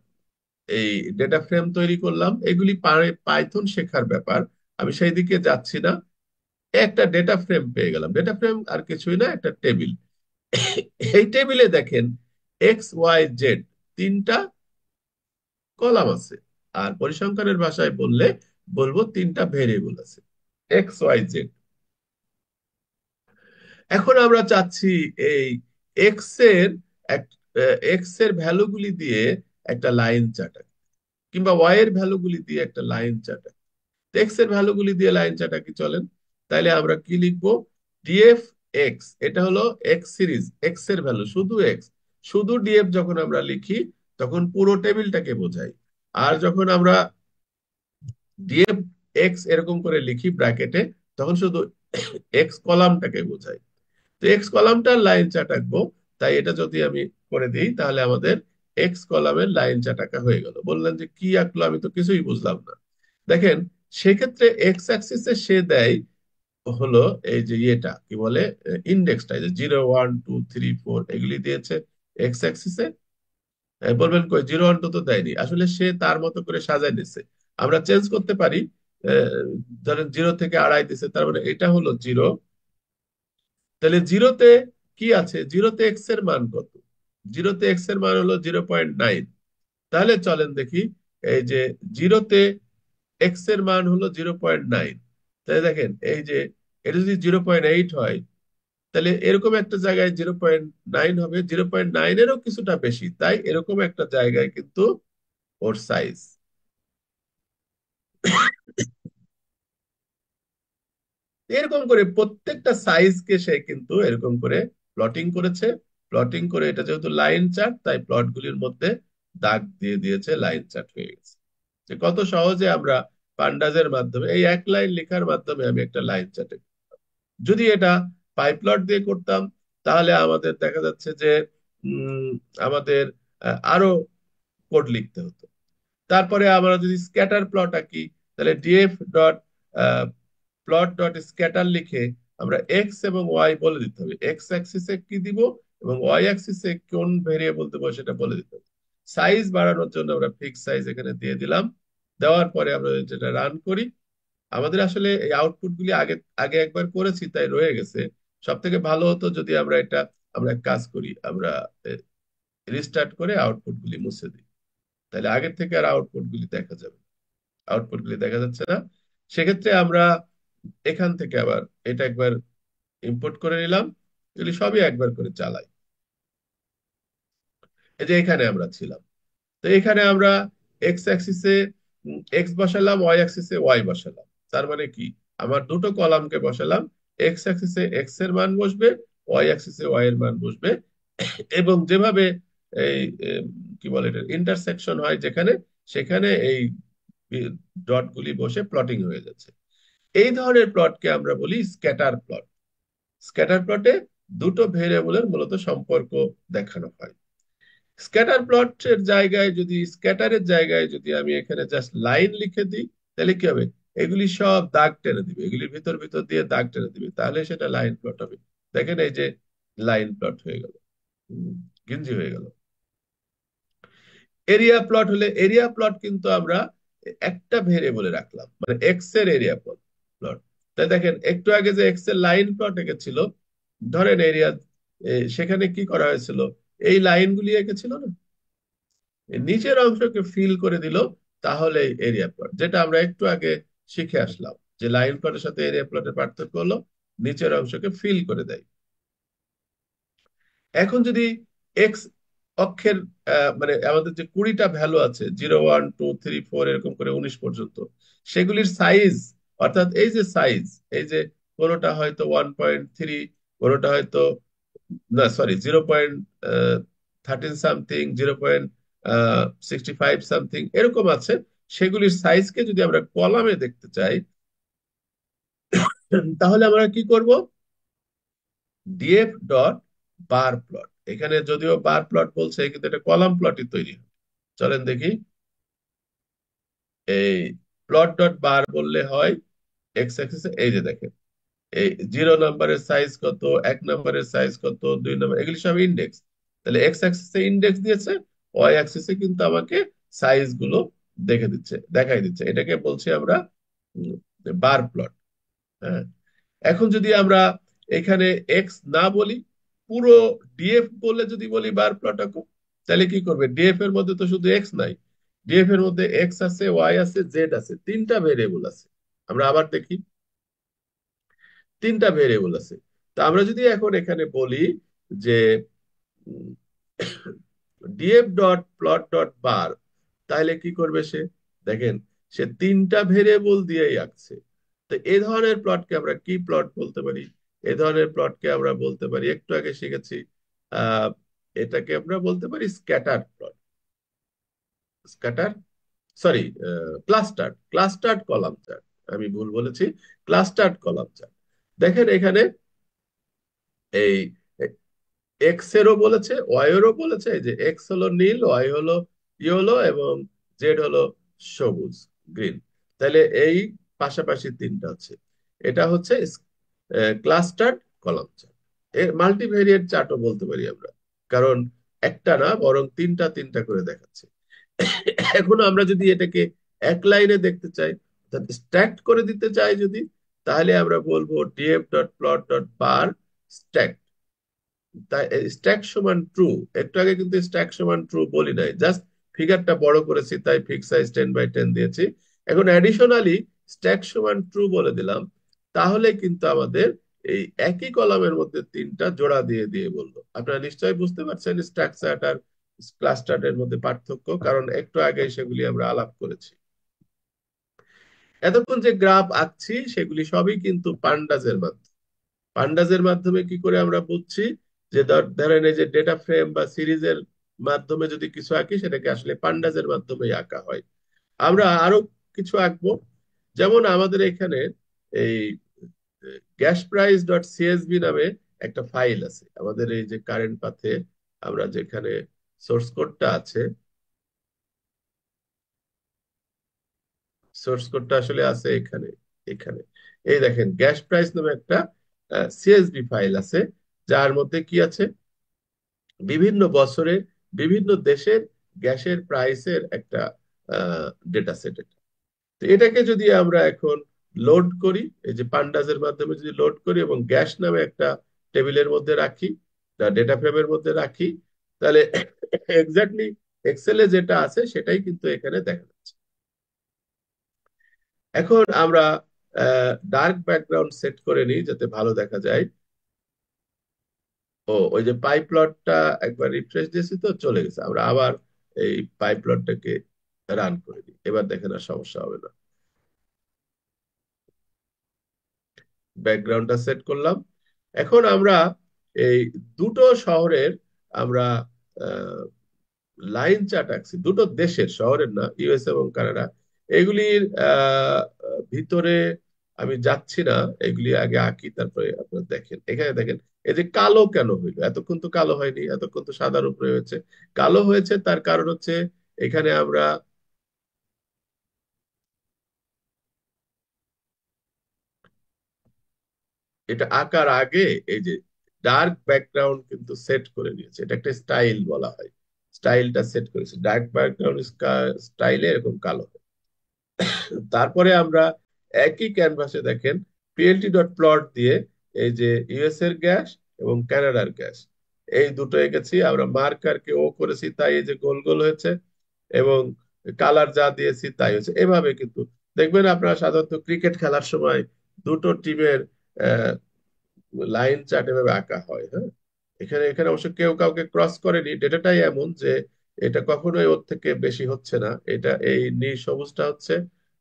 এই ডেটা ফ্রেম তৈরি করলাম। এগুলি পাইথন শেখার ব্যাপার, আমি সেই দিকে যাচ্ছি না। একটা ডেটা ফ্রেম পেয়ে গেলাম। ডেটা ফ্রেম আর কিছুই না, একটা টেবিল। এই টেবিলে দেখেন এক্স ওয়াই জেড তিনটা কলাম আছে। আর পরিসংখ্যানের ভাষায় বললে বলবো তিনটা ভেরিয়েবল আছে, এক্স ওয়াই জেড। এখন আমরা চাচ্ছি এই এক্স এর এক্স এর ভ্যালুগুলি দিয়ে একটা লাইন চার্ট, কিংবা ওয়াই এর ভ্যালুগুলি দিয়ে একটা লাইন চার্ট। এক্স এর ভ্যালুগুলি দিয়ে লাইন চার্ট কি চলেন। তাইলে আমরা কি লিখবো? ডিএফ এক্স, এটা হলো এক্স সিরিজ, এক্স এর ভ্যালু শুধু এক্স। শুধু ডিএফ যখন আমরা লিখি তখন পুরো টেবিলটাকে বোঝাই। আর যখন আমরা ডিএফ এক্স এরকম করে লিখি ব্র্যাকেটে, তখন শুধু এক্স কলামটাকে বোঝাই। তো এক্স কলামটার লাইন চার্ট আঁকবো। তাই এটা যদি আমি করে দিই, তাহলে আমাদের এক্স কলামের লাইন চার্ট আঁকা হয়ে গেল। বললেন যে কি আঁকলো, আমি তো কিছুই বুঝলাম না। দেখেন, সেক্ষেত্রে এক্স অ্যাক্সিসে সে দেয় হলো এই যে ইয়েটা কি বলে, ইন্ডেক্সটা, যে 0 1 2 3 4 এগুলি দিয়েছে এক্স অ্যাক্সিসে। বলবেন কই 0 1 2 তো দেয়নি, আসলে সে তার মতো করে সাজাই দিচ্ছে। আমরা চেঞ্জ করতে পারি। ধরেন 0 থেকে 2.5 দিছে, তার মানে এটা হলো 0। তাহলে জিরোতে কি আছে? জিরোতে এক্স এর মান কত? জিরোতে এক্স এর মান হলো 0.9। তাহলে চলেন দেখি, এই যে জিরোতে এক্স এর মান হলো 0.9। তাহলে দেখেন এই যে এটা যদি 0.8 হয়, তাহলে এরকম একটা জায়গায় 0.9 হবে, 0.9-এরও কিছুটা বেশি, তাই এরকম একটা জায়গায় কিন্তু ওর সাইজ। এরকম করে প্রত্যেকটা সাইজকে সে কিন্তু এরকম করে প্লটিং করেছে। প্লটিং করে, এটা যেহেতু লাইন চার্ট, তাই প্লটগুলির মধ্যে দাগ দিয়ে দিয়েছে, লাইন চার্ট হয়ে গেছে। যে কত সহজে আমরা পান্ডাজের মাধ্যমে, এই এক লাইন লেখার মাধ্যমে আমি একটা লাইন চার্টে, যদি এটা পাইপ্লট দিয়ে করতাম তাহলে আমাদের দেখা যাচ্ছে যে উম, আমাদের আরো কোড লিখতে হতো। তারপরে আমরা যদি স্ক্যাটার প্লট আঁকি, তাহলে DF dot plot dot scatter লিখে আমরা এক্স এবং ওয়াই বলে দিতে হবে, এক্স অ্যাক্সিসে কি দিব এবং ওয়াই অ্যাক্সিসে কোন ভেরিয়েবল দেবো সেটা বলে দিতে হবে। সাইজ বাড়ানোর জন্য আমরা ফিক্স সাইজ এখানে দিয়ে দিলাম। দেওয়ার পরে আমরা যেটা রান করি, আমাদের আসলে এই আউটপুট গুলি আগে আগে একবার করেছি তাই রয়ে গেছে। সব থেকে ভালো হতো যদি আমরা এটা, আমরা এক কাজ করি, আমরা রিস্টার্ট করে আউটপুট গুলি মুছে দিই, তাহলে আগের থেকে আর আউটপুট গুলি দেখা যাবে, আউটপুট গুলি দেখা যাচ্ছে না। সেক্ষেত্রে আমরা এখান থেকে আবার এটা একবার ইম্পোর্ট করে নিলাম, এগুলি সবই একবার করে চালাই। এই যে এখানে আমরা ছিলাম, তো এখানে আমরা এক্স অ্যাক্সিসে এক্স বসালাম, ওয়াই অ্যাক্সিসে ওয়াই বসালাম। তার মানে কি, আমার দুটো কলামকে বসালাম, এক্স অ্যাক্সিসে এক্স এর মান বসবে, ওয়াই অ্যাক্সিসে ওয়াই এর মান বসবে। এবং যেভাবে এই কি বলে এটা ইন্টারসেকশন হয় যেখানে, সেখানে এই ডট গুলি বসে প্লটিং হয়ে যাচ্ছে। এই ধরনের প্লটকে আমরা বলি স্ক্যাটার প্লট। স্ক্যাটার প্লটে দুটো ভেরিয়েবলের মূলত সম্পর্ক দেখানো হয়। স্ক্যাটার প্লটের জায়গায় যদি, স্ক্যাটারের জায়গায় যদি আমি এখানে জাস্ট লাইন লিখে দিই, তাহলে কি হবে? এগুলি সব দাগ টেনে দিবে, এগুলির ভিতর ভিতর দিয়ে দাগ টেনে দিবে, তাহলে সেটা লাইন প্লট হবে। দেখেন এই যে লাইন প্লট হয়ে গেল, গিঞ্জি হয়ে গেল। এরিয়া প্লট হলে, এরিয়া প্লট কিন্তু আমরা একটা ভেরিয়েবলে রাখলাম, মানে এক্স এর এরিয়া প্লট প্লট। তাই দেখেন একটু আগে যে এক্স এর লাইন প্লট এঁকেছিল, ধরেন এরিয়া, সেখানে কি করা হয়েছিল, এই লাইনগুলি এঁকেছিল না, এই নিচের অংশকে ফিল করে দিল, তাহলে এরিয়া প্লট, যেটা আমরা একটু আগে শিখে আসলাম যে লাইন প্লটের সাথে এরিয়া প্লটের পার্থক্য হলো নিচের অংশকে ফিল করে দেয়। এখন যদি এক্স অক্ষের মানে আমাদের যে 20টা ভ্যালু আছে, 0 1 2 3 4 এরকম করে 19 পর্যন্ত, সেগুলির সাইজ, অর্থাৎ এই যে সাইজ, এই যে কোনোটা হয়তো 1.3, কোনোটা হয়তো, না সরি, 0.13 সামথিং, 0.65 সামথিং এরকম আছে, সেগুলির সাইজকে যদি আমরা কলামে দেখতে চাই, তাহলে আমরা কি করব? ডিএফ ডট বার প্লট, এখানে যদিও বার প্লট বলছে কিন্তু এটা কলাম প্লটই তৈরি হবে। চলেন দেখি। এই প্লট ডট বার বললে হয় এক্স অ্যাক্সিসে, এই যে দেখেন, এই 0 নম্বরের সাইজ কত, 1 নম্বরের সাইজ কত, 2 নম্বর, এগুলি সব ইন্ডেক্স। তাহলে এক্স অ্যাক্সিসে ইন্ডেক্স দিয়েছে, ওয়াই অ্যাক্সিসে কিন্তু আমাকে সাইজ গুলো দেখাই দিচ্ছে, এটাকে বলছি আমরা বার প্লট। হ্যাঁ, এখন যদি আমরা এখানে এক্স না বলি, পুরো ডিএফ বলে যদি বলি বার প্লট আঁকো, তাহলে কি করবে? ডিএফ এর মধ্যে তো শুধু এক্স নাই, ডিএফ এর মধ্যে এক্স আছে, ওয়াই আছে, জেড আছে, 3টা ভেরিয়েবল আছে। আমরা আবার দেখি, 3টা ভেরিয়েবল আছে। তা আমরা যদি এখন এখানে বলি যে ডিএফ ডট প্লট ডট বার, তাহলে কি করবে সে? দেখেন, সে 3টা ভেরিয়েবল দিয়েই আঁকছে। তো এই ধরনের প্লটকে আমরা কি প্লট বলতে পারি? এই ধরনের প্লটকে আমরা বলতে পারি, একটু আগে শিখেছি, আহ এটাকে আমরা বলতে পারি scatter plot. Scatter, sorry, clustered, clustered column chart. আমি ভুল বলেছি, ক্লাস্টার্ড কলাম চার্ট। দেখেন এখানে এই এক্স এরও বলেছে, ওয়াই এরও বলেছে, এই যে এক্স হলো নীল, ওয়াই হলো ইয়েলো, এবং জেড হলো সবুজ, গ্রিন। তাহলে এই পাশাপাশি 3টা আছে, এটা হচ্ছে ক্লাস্টার্ড কলাম চার্ট। এর মাল্টিভেরিয়েট চার্টও বলতে পারি আমরা, কারণ একটা না, বরং 3টা 3টা করে দেখাচ্ছে। এখন আমরা যদি এটাকে এক লাইনে দেখতে চাই, অর্থাৎ স্ট্যাক করে দিতে চাই যদি, তাহলে আমরা বলবো ডিএফ ডট প্লট ডট বার স্ট্যাক। তাই স্ট্যাক সমান ট্রু, একটু আগে কিন্তু স্ট্যাক সমান ট্রু বলি নাই, জাস্ট ফিগারটা বড় করেছি, তাই ফিক্স সাইজ 10 বাই 10 দিয়েছি। এখন অ্যাডিশনালি স্ট্যাক সমান ট্রু বলে দিলাম, তাহলে কিন্তু আমাদের এই একই কলামের মধ্যে 3টা জোড়া দিয়ে দিয়ে বললো। আপনারা নিশ্চয়ই বুঝতে পারছেন স্ট্যাক চার্ট আর ক্লাস চার্টের মধ্যে পার্থক্য, কারণ একটু আগে সেগুলি আমরা আলাপ করেছি। এতক্ষণ যে গ্রাফ আঁকছি সেগুলি সবই কিন্তু পান্ডাজের মাধ্যমে। পান্ডাজের মাধ্যমে কি করে আমরা বুঝছি যে ধরেন এই যে ডেটা ফ্রেম বা সিরিজের মাধ্যমে যদি কিছু আঁকি, সেটাকে আসলে পান্ডাজের মাধ্যমে আঁকা হয়। আমরা আরো কিছু আঁকবো, যেমন আমাদের এখানে এই গ্যাস প্রাইস ডট সিএসভি নামে একটা ফাইল আছে আমাদের এই যে কারেন্ট পাথে, আমরা যেখানে সোর্স কোডটা আছে, সোর্স কোডটা আসলে আছে এখানে, এখানে এই দেখেন গ্যাস প্রাইস নামে একটা সিএসভি ফাইল আছে, যার মধ্যে কি আছে? বিভিন্ন বছরে বিভিন্ন দেশের গ্যাসের প্রাইসের একটা ডেটা সেট। তো এটাকে যদি আমরা এখন লোড করি, এই যে পান্ডাজের মাধ্যমে যদি লোড করি এবং গ্যাস নামে একটা টেবিলের মধ্যে রাখি, ডেটা ফ্রেমের মধ্যে রাখি, তাহলে এক্স্যাক্টলি এক্সেলে যেটা আছে সেটাই কিন্তু এখানে দেখা যাচ্ছে। এখন আমরা ডার্ক ব্যাকগ্রাউন্ড সেট করে নিই যাতে ভালো দেখা যায়। ও, ওই যে পাই প্লটটা একবার রিফ্রেশ দিয়েছি তো চলে গেছে, আমরা আবার এই পাই প্লটটাকে রান করে দিই, এবার দেখেন আর সমস্যা হবে না। ব্যাকগ্রাউন্ডটা সেট করলাম। এখন আমরা এই দুটো শহরের আমরা লাইন চার্ট আঁকছি, দুটো দেশের, শহরের না, ইউএস এবং কানাডা। এগুলির ভিতরে আমি যাচ্ছি না, এগুলি আগে আঁকি, তারপরে আপনারা দেখেন। এখানে দেখেন এই যে কালো কেন হইলো, এতক্ষণ তো কালো হয়নি, এতক্ষণ তো সাদার উপরে হয়েছে। কালো হয়েছে তার কারণ হচ্ছে এখানে আমরা এটা আঁকার আগে এই যে ডার্ক ব্যাকগ্রাউন্ড কিন্তু সেট করে নিয়েছে, এটা একটা স্টাইল বলা হয়, স্টাইলটা সেট করেছে, ডার্ক ব্যাকগ্রাউন্ড স্টাইলে এরকম কালো হয়। তারপরে আমরা একই ক্যানভাসে দেখেন পিএলটি ডট প্লট দিয়ে এই যে ইউএস এর গ্যাস এবং কানাডার গ্যাস, এই দুটো এঁকেছি, আমরা মার্কারকে ও করেছি, তাই এই যে গোল গোল হয়েছে, এবং কালার যা দিয়েছি তাই হচ্ছে। এভাবে কিন্তু দেখবেন আপনারা সাধারণত ক্রিকেট খেলার সময় দুটো টিমের লাইন চার্ট এভাবে আঁকা হয়, হ্যাঁ, এখানে এখানে অবশ্য কেউ কাউকে ক্রস করেনি, ডেটাটাই এমন যে এটা কখনোই ওর থেকে বেশি হচ্ছে না। এটা এই নীল সবুজটা হচ্ছে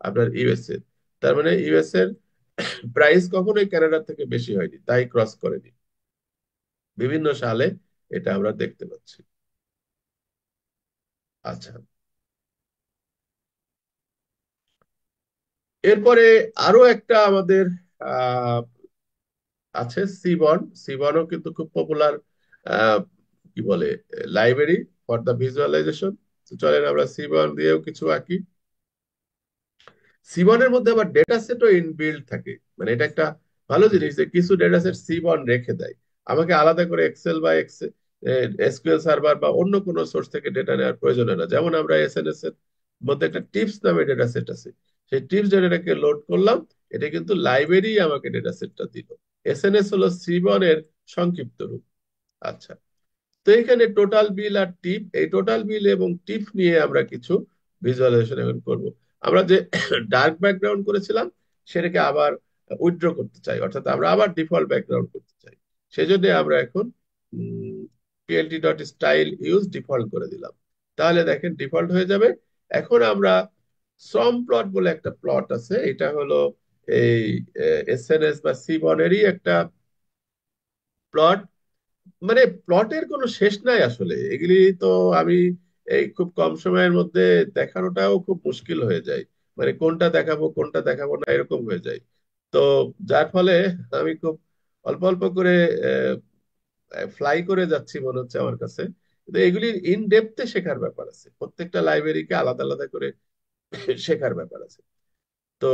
আপনার ইউএসএ, তার মানে ইউএস এর প্রাইস কখনোই কানাডার থেকে বেশি হয়নি, তাই ক্রস করেনি। বিভিন্ন সালে এটা আমরা দেখতে পাচ্ছি। আচ্ছা, এরপরে আরো একটা আমাদের আহ আছে সিবন। সিবনও কিন্তু খুব পপুলার কি বলে লাইব্রেরি ফর দ্য ভিজুয়ালাইজেশন। চলেন আমরা সিবন দিয়েও কিছু আঁকি। সিবনের মধ্যে আবার ডেটা সেটও ইনবিল্ড থাকে, মানে এটা একটা ভালো জিনিস যে কিছু ডেটা সেট সিবন রেখে দেয়। আমাকে আলাদা করে এক্সেল বা এসকিউএল সার্ভার বা অন্য কোনো সোর্স থেকে ডেটা নেওয়ার প্রয়োজন হয় না। যেমন আমরা এসএনএস এর মধ্যে একটা টিপস নামে ডেটা সেট আছে, সেই টিপস ডেটাটাকে লোড করলাম, এটা কিন্তু লাইব্রেরি আমাকে ডেটা সেটটা দিল। এসএনএস হলো সিবনের সংক্ষিপ্ত রূপ। আচ্ছা, তো এখানে টোটাল বিল আর টিপ, এই টোটাল বিল এবং টিপ নিয়ে আমরা কিছু ভিজুয়ালাইজেশন এখন করব। আমরা যে ডার্ক ব্যাকগ্রাউন্ড করেছিলাম সেটাকে আবার উইথড্র করতে চাই, অর্থাৎ আমরা আবার ডিফল্ট ব্যাকগ্রাউন্ড করতে চাই। সেজন্য আমরা এখন PLT dot style use default করে দিলাম, তাহলে দেখেন ডিফল্ট হয়ে যাবে। এখন আমরা সম প্লট বলে একটা প্লট আছে, এটা হলো এই এসএনএস বা সিবনেরই একটা প্লট। মানে প্লটের কোনো শেষ নাই আসলে, এগুলি তো আমি এই খুব কম সময়ের মধ্যে দেখানোটাও খুব মুশকিল হয়ে যায়। মানে কোনটা দেখাবো কোনটা দেখাবো না এরকম হয়ে যায়। তো যার ফলে আমি খুব অল্প অল্প করে ফ্লাই করে যাচ্ছি মনে হচ্ছে আমার কাছে। কিন্তু এগুলির ইন ডেপথে শেখার ব্যাপার আছে, প্রত্যেকটা লাইব্রেরিকে আলাদা আলাদা করে শেখার ব্যাপার আছে। তো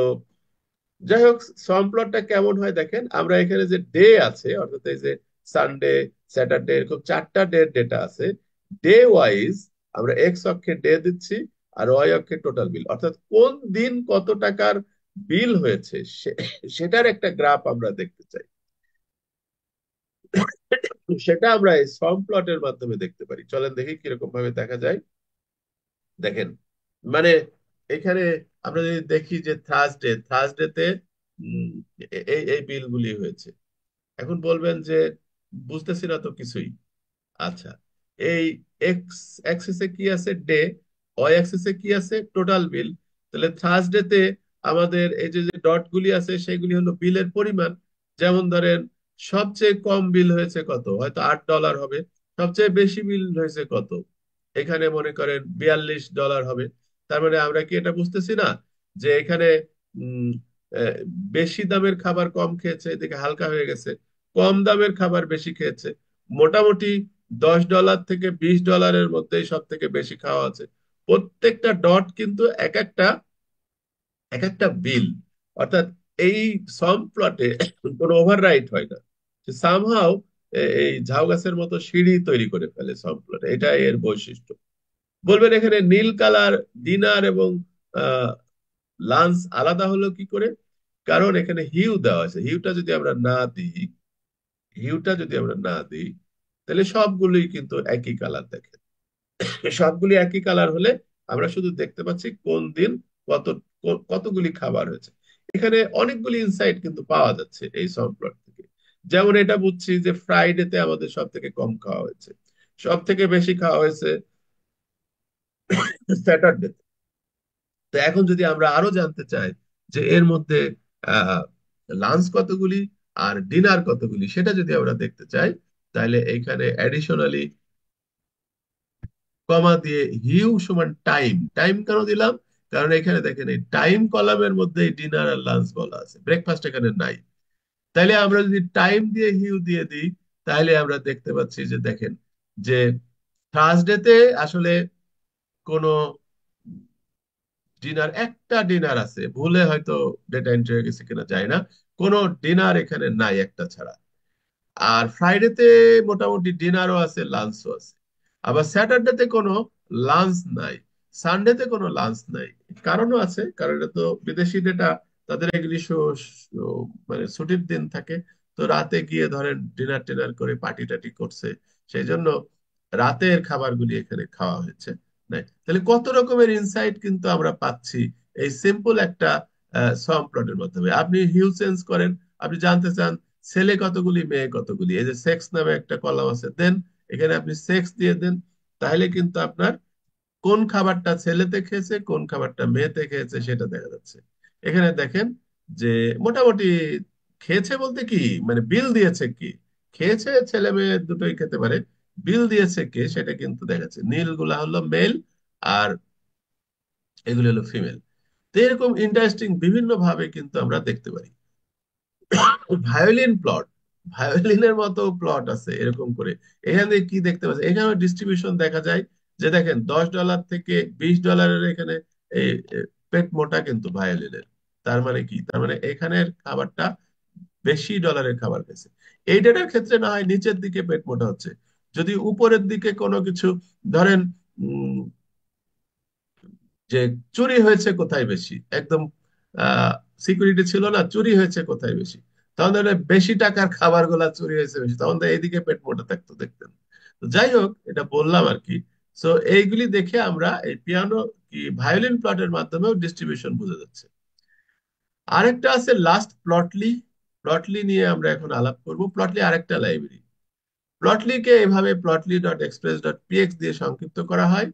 যাই হোক, সম প্লটটা কেমন হয় দেখেন, আমরা এখানে যে ডে আছে, অর্থাৎ এই যে সানডে, স্যাটারডে, এরকম 4টা ডে ডেটা আছে। ডে ওয়াইজ আমরা এক্স অক্ষে ডে দিচ্ছি আর ওয়াই অক্ষে টোটাল বিল, অর্থাৎ কোন দিন কত টাকার বিল হয়েছে সেটার একটা গ্রাফ আমরা দেখতে চাই। সেটা আমরা এই সম প্লটের মাধ্যমে দেখতে পারি। চলেন দেখি কিরকম ভাবে দেখা যায়। দেখেন, মানে এখানে আমরা যদি দেখি যে থার্সডে, থার্সডেতে এই এই বিলগুলি হয়েছে। এখন বলবেন যে বুঝতেছি না তো কিছুই। আচ্ছা, এই এক্স অ্যাক্সিসে কি আছে ডে, ওয়াই অ্যাক্সিসে কি আছে টোটাল বিল। তাহলে থার্সডে তে আমাদের এই যে যে ডট গুলি আছে সেগুলি হলো বিলের পরিমাণ। যেমন ধরেন সবচেয়ে কম বিল হয়েছে কত, হয়তো $8 হবে। সবচেয়ে বেশি বিল হয়েছে কত, এখানে মনে করেন $42 হবে। তার মানে আমরা কি এটা বুঝতেছি না যে এখানে উম আহ, বেশি দামের খাবার কম খেয়েছে, এদিকে হালকা হয়ে গেছে, কম দামের খাবার বেশি খেয়েছে। মোটামুটি $10 থেকে $20 মধ্যেই সব থেকে বেশি খাওয়া আছে। প্রত্যেকটা ডট কিন্তু এক একটা এক একটা বিল। অর্থাৎ এই সম প্লটে কোনো ওভাররাইট হয় না, সামহাও এই ঝাউ গাছের মতো সিঁড়ি তৈরি করে ফেলে সম প্লটে, এটা এর বৈশিষ্ট্য। বলবেন এখানে নীল কালার ডিনার এবং লাঞ্চ আলাদা হলো কি করে? কারণ এখানে হিউ দেওয়া আছে, হিউটা যদি আমরা না দিই তাহলে সবগুলোই কিন্তু একই কালার দেখে। সবগুলি একই কালার হলে আমরা শুধু দেখতে পাচ্ছি কোন দিন কত কতগুলি খাবার হয়েছে। এখানে অনেকগুলি ইনসাইট কিন্তু পাওয়া যাচ্ছে এই সম প্লট থেকে। যেমন এটা বুঝছি যে ফ্রাইডেতে আমাদের সব থেকে কম খাওয়া হয়েছে, সব থেকে বেশি খাওয়া হয়েছে স্যাটারডে। তো এখন যদি আমরা আরো জানতে চাই যে এর মধ্যে আহ লাঞ্চ কতগুলি আর ডিনার কতগুলি, সেটা যদি আমরা দেখতে চাই, তাহলে এইখানে অ্যাডিশনালি কমা দিয়ে হিউ সমান টাইম। টাইম কেন দিলাম? কারণ এখানে দেখেন এই টাইম কলামের মধ্যে ডিনার আর লাঞ্চ বলা আছে, ব্রেকফাস্ট এখানে নাই। তাইলে আমরা যদি টাইম দিয়ে হিউ দিয়ে দিই, তাহলে আমরা দেখতে পাচ্ছি যে দেখেন যে থার্সডেতে আসলে কোনো ডিনার, একটা ডিনার আছে, ভুলে হয়তো ডেটা এন্ট্রি হয়ে গেছে কিনা যায় না, কোনো ডিনার এখানে নাই একটা ছাড়া। আর ফ্রাইডেতে মোটামুটি ডিনারও আছে লাঞ্চও আছে। আবার স্যাটারডেতে কোনো লাঞ্চ নাই, সানডেতে কোনো লাঞ্চ নাই। কারণও আছে, কারণ এটা তো বিদেশি ডেটা, তাদের এগুলি মানে ছুটির দিন থাকে। তো রাতে গিয়ে ধরেন ডিনার টিনার করে পার্টি টাটি করছে, সেই জন্য রাতের খাবারগুলি এখানে খাওয়া হয়েছে। নাই তাহলে কত রকমের ইনসাইট কিন্তু আমরা পাচ্ছি এই সিম্পল একটা সম প্লটের মাধ্যমে। আপনি হিউ চেঞ্জ করেন, আপনি জানতে চান ছেলে কতগুলি মেয়ে কতগুলি, এই যে সেক্স নামে একটা কলাম আছে, দেন এখানে আপনি সেক্স দিয়ে দেন, তাহলে কিন্তু আপনার কোন খাবারটা ছেলেতে খেয়েছে কোন খাবারটা মেয়েতে খেয়েছে সেটা দেখা যাচ্ছে। এখানে দেখেন যে মোটামুটি খেয়েছে বলতে কি, মানে বিল দিয়েছে কি, খেয়েছে ছেলে মেয়ে দুটোই খেতে পারে, বিল দিয়েছে কে সেটা কিন্তু দেখাচ্ছে। নীল গুলা হলো মেল, আর এগুলো হলো ফিমেল। তো এরকম ইন্টারেস্টিং বিভিন্ন ভাবে কিন্তু আমরা দেখতে পারি। ভায়োলিন প্লট, ভায়োলিনের মতো প্লট আছে এরকম করে। এখানে কি দেখতে পাচ্ছি, এখানে ডিস্ট্রিবিউশন দেখা যায় যে দেখেন $10 থেকে $20 এখানে এই পেট মোটা কিন্তু ভায়োলিনের। তার মানে কি, তার মানে এখানের খাবারটা বেশি ডলারের খাবার খেয়েছে। এই ডেটার ক্ষেত্রে না হয় নিচের দিকে পেট মোটা হচ্ছে, যদি উপরের দিকে কোনো কিছু ধরেন যে চুরি হয়েছে কোথায় বেশি, একদম সিকিউরিটি ছিল না, চুরি হয়েছে কোথায় বেশি, তখন ধরেন বেশি টাকার খাবার গুলা চুরি হয়েছে বেশি, তখন তো এইদিকে পেট মোটা থাকতো দেখতেন। তো যাই হোক, এটা বললাম আর কি। সো এইগুলি দেখে আমরা এই পিয়ানো কি ভায়োলিন প্লটের মাধ্যমেও ডিস্ট্রিবিউশন বোঝা যাচ্ছে। আরেকটা আছে লাস্ট প্লটলি। প্লটলি নিয়ে আমরা এখন আলাপ করব। প্লটলি আরেকটা লাইব্রেরি। প্লটলিকে এভাবে plotly.express.px দিয়ে সংক্ষিপ্ত করা হয়।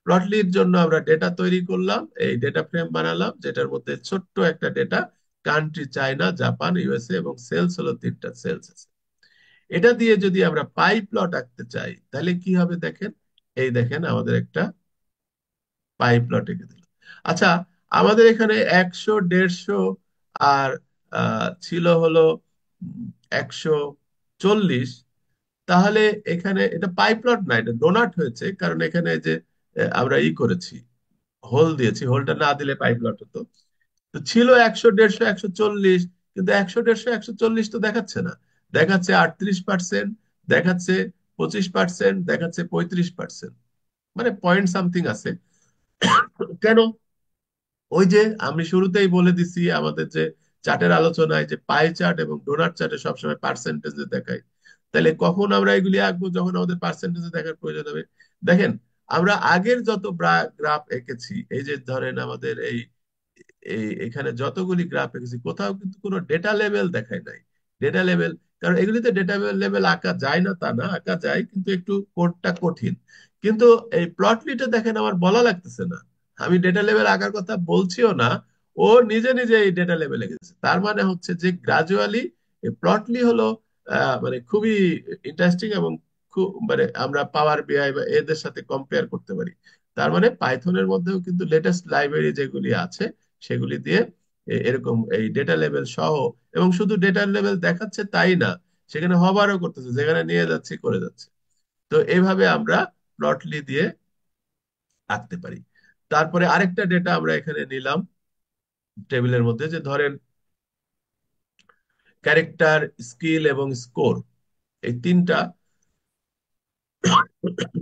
প্লটলির জন্য আমরা ডেটা তৈরি করলাম, এই ডেটা ফ্রেম বানালাম, যেটার মধ্যে ছোট্ট একটা data, country China, Japan, USA, এবং সেলস হলো 3টা সেলস আছে। এটা দিয়ে যদি আমরা পাই প্লট আঁকতে চাই তাহলে কি হবে দেখেন, এই দেখেন আমাদের একটা পাই প্লট এঁকে দিল। আচ্ছা, আমাদের এখানে 100, 150 আর ছিল হলো 140। তাহলে এখানে এটা পাইপ্লট না, এটা ডোনাট হয়েছে, কারণ এখানে যে আমরা করেছি, হোল দিয়েছি, হোলটা না দিলে পাইপ্লট হতো। তো ছিল 100, 150, 140, কিন্তু 100, 150, 140 তো দেখাচ্ছে না, দেখাচ্ছে 38%, দেখাচ্ছে 25%, দেখাচ্ছে 35%, মানে পয়েন্ট সামথিং আছে। কেন? ওই যে আমি শুরুতেই বলে দিছি আমাদের যে চার্টের আলোচনায় যে পাই চার্ট এবং ডোনাট চার্টে সবসময় পার্সেন্টেজে দেখায়, তাহলে কখন আমরা এগুলি আঁকবো, যখন আমাদের পার্সেন্টেজে দেখার প্রয়োজন হবে। দেখেন, আমরা আগের যত গ্রাফ এঁকেছি, এই যে ধরেন আমাদের এই এই এখানে যতগুলি গ্রাফ এঁকেছি, কোথাও কিন্তু কোনো ডেটা লেভেল দেখায় নাই। ডেটা লেভেল, কারণ এগুলিতে ডেটা লেভেল আঁকা যায় না তা না, আঁকা যায়, কিন্তু একটু কোডটা কঠিন। কিন্তু এই প্লটলিটা দেখেন আমার বলা লাগতেছে না, আমি ডেটা লেভেল আঁকার কথা বলছিও না, ও নিজে নিজে এই ডেটা লেভেলে গেছে। তার মানে হচ্ছে যে গ্রাজুয়ালি প্লটলি হলো মানে খুবই ইন্টারেস্টিং, এবং খুব মানে আমরা পাওয়ার বিআই বা এদের সাথে কম্পেয়ার করতে পারি। তার মানে পাইথনের মধ্যেও কিন্তু লেটেস্ট লাইব্রেরি যেগুলি আছে সেগুলি দিয়ে এরকম এই ডেটা লেভেল সহ, এবং শুধু ডেটা লেভেল দেখাচ্ছে তাই না, সেখানে হবারও করতেছে, যেখানে নিয়ে যাচ্ছি করে যাচ্ছে। তো এইভাবে আমরা প্লটলি দিয়ে আঁকতে পারি। তারপরে আরেকটা ডেটা আমরা এখানে নিলাম টেবিলের মধ্যে, যে ধরেন ক্যারেক্টার, স্কিল এবং স্কোর, এই 3টা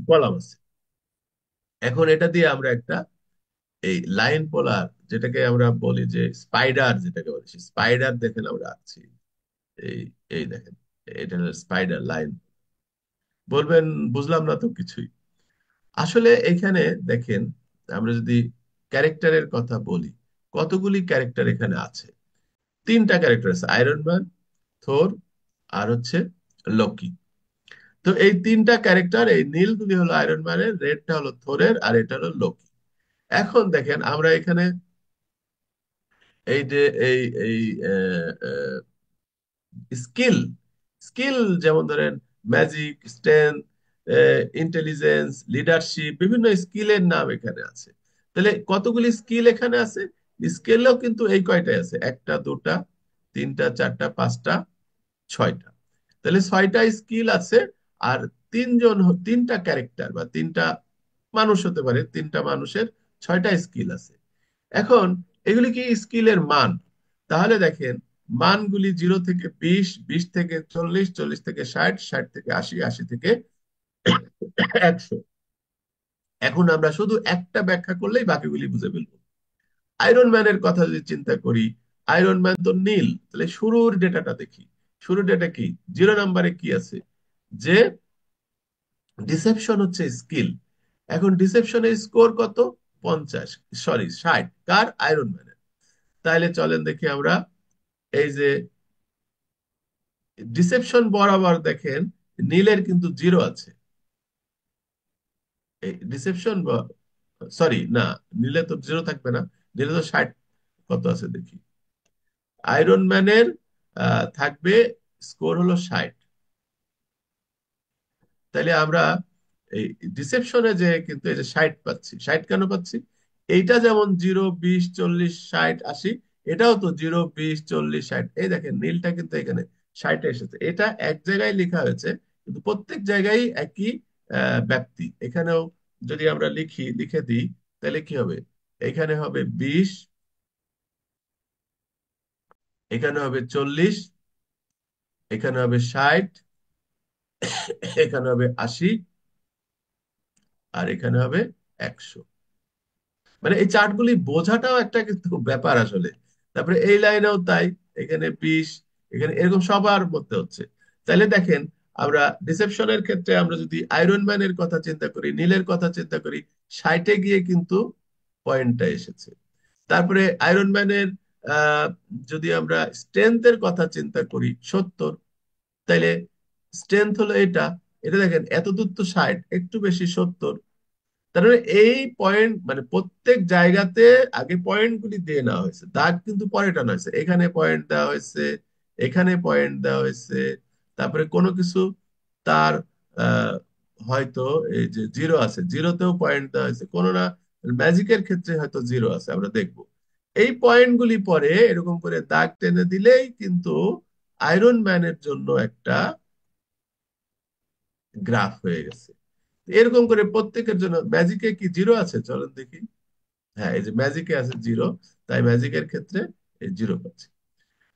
কলাম আছে। এখন এটা দিয়ে আমরা একটা এই লাইন পোলার, যেটাকে আমরা বলি যে স্পাইডার, যেটাকে বলি স্পাইডার, দেখেন আমরা আঁকছি। এই এই দেখেন, এটা হলো স্পাইডার লাইন। বলবেন বুঝলাম না তো কিছুই। আসলে এখানে দেখেন, আমরা যদি ক্যারেক্টারের কথা বলি, কতগুলি ক্যারেক্টার এখানে আছে। 3টা ক্যারেক্টার আছে, আয়রন ম্যান, থোর, আর হচ্ছে লকি। তো এই 3টা ক্যারেক্টার, এই নীলগুলি হলো আয়রন ম্যানের, রেডটা হলো থোরের, আর এটা হলো লকি। এখন দেখেন আমরা এখানে এই যে এই এই স্কিল, স্কিল যেমন ধরেন ম্যাজিক, স্ট্রেংথ, ইন্টেলিজেন্স, লিডারশিপ, বিভিন্ন স্কিলের নাম এখানে আছে। তাহলে কতগুলি স্কিল এখানে আছে, স্কিলও কিন্তু এই কয়টাই আছে, 1টা, 2টা, 3টা, 4টা, 5টা, 6টা। তাহলে 6টা স্কিল আছে, আর 3টা ক্যারেক্টার বা 3টা মানুষ হতে পারে, 3টা মানুষের 6টা স্কিল আছে। এখন এগুলি কি স্কিলের মান? তাহলে দেখেন মানগুলি 0 থেকে 20, 20 থেকে 40, 40 থেকে 60, 60 থেকে 80, 80 থেকে 100। এখন আমরা শুধু একটা ব্যাখ্যা করলেই বাকিগুলি বুঝে ফেলবো। আয়রন ম্যানের কথা যদি চিন্তা করি, আয়রন ম্যান তো নীল, তাহলে শুরুর ডেটাটা দেখি। শুরুর ডেটা কি, 0 নম্বরে কি আছে, যে ডিসেপশন হচ্ছে স্কিল। এখন ডিসেপশনের স্কোর কত, 50, সরি 60, কার, আয়রন ম্যানের। তাইলে চলেন দেখি আমরা, এই যে ডিসেপশন বরাবর দেখেন নীলের কিন্তু জিরো আছে। এই ডিসেপশন, সরি না, নীলে তো জিরো থাকবে না, নীলে তো 60 কত আছে দেখি। আয়রন ম্যানের থাকবে, স্কোর হলো 60। তাইলে আমরা এই ডিসেপশনে যে কিন্তু এই যে 60 পাচ্ছি, 60 কেন পাচ্ছি? এইটা যেমন 0, 20, 40, 60, 80, এটাও তো 0, 20, 40, 60। এই দেখেন নীলটা কিন্তু এখানে 60 এসেছে, এটা এক জায়গায় লেখা হয়েছে কিন্তু প্রত্যেক জায়গায় একই ব্যাপ্তি। এখানেও যদি আমরা লিখে দিই, তাহলে কি হবে? এখানে হবে 20, এখানে হবে 40, এখানে হবে 60, এখানে হবে 80, আর এখানে হবে 100। মানে এই চার্টগুলি বোঝাটাও একটা কিন্তু ব্যাপার আসলে। তারপরে এই লাইনেও তাই, এখানে 20, এখানে এরকম সবার মধ্যে হচ্ছে। তাহলে দেখেন, আমরা ডিসেপশনের ক্ষেত্রে আমরা যদি আয়রন ম্যানের কথা চিন্তা করি, নীলের কথা চিন্তা করি, 60-এ গিয়ে কিন্তু পয়েন্টটা এসেছে। তারপরে আয়রন ম্যানের আহ যদি আমরা স্ট্রেংথের কথা চিন্তা করি, 70, তাইলে স্ট্রেংথ হলো এটা। এটা দেখেন এত দূর তো 60, একটু বেশি 70। তার মানে এই পয়েন্ট মানে প্রত্যেক জায়গাতে আগে পয়েন্ট গুলি দিয়ে নেওয়া হয়েছে, দাগ কিন্তু পরে টানা হয়েছে। এখানে পয়েন্ট দেওয়া হয়েছে, এখানে পয়েন্ট দেওয়া হয়েছে। তারপরে কোনো কিছু তার আহ, হয়তো এই যে জিরো আছে, জিরোতেও পয়েন্ট দেওয়া হয়েছে, কোনো না ম্যাজিকের ক্ষেত্রে হয়তো জিরো আছে, আমরা দেখব। এই পয়েন্ট গুলি পরে এরকম করে দাগ টেনে দিলেই কিন্তু আয়রন ম্যানের জন্য একটা গ্রাফ হয়ে গেছে। এরকম করে প্রত্যেকের জন্য। ম্যাজিকে কি জিরো আছে? চলেন দেখি। হ্যাঁ, এই যে ম্যাজিকে আছে জিরো, তাই ম্যাজিকের ক্ষেত্রে এই জিরো পাচ্ছি।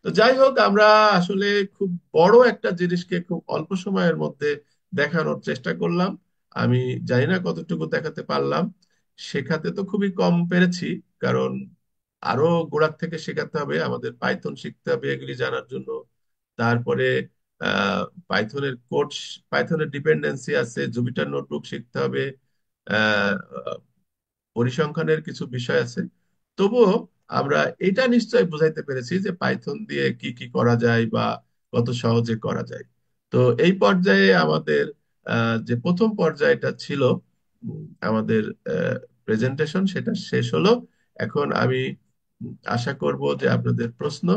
তো যাই হোক, আমরা আসলে খুব বড় একটা জিনিসকে খুব অল্প সময়ের মধ্যে দেখানোর চেষ্টা করলাম। আমি জানি না কতটুকু দেখাতে পারলাম, শেখাতে তো খুবই কম পেরেছি, কারণ আরো গোড়ার থেকে শেখাতে হবে, আমাদের পাইথন শিখতে হবে এগুলি জানার জন্য। তারপরে আহ পাইথনের কোড, পাইথনের ডিপেন্ডেন্সি আছে, জুপিটার নোটবুক শিখতে হবে, আহ পরিসংখ্যানের কিছু বিষয় আছে। তবুও আমরা এটা নিশ্চয় বুঝাইতে পেরেছি যে পাইথন দিয়ে কি কি করা যায় বা কত সহজে করা যায়। তো এই পর্যায়ে আমাদের যে প্রথম পর্যায়টা ছিল আমাদের প্রেজেন্টেশন, সেটা শেষ হলো। এখন আমি আশা করব যে আপনাদের প্রশ্ন,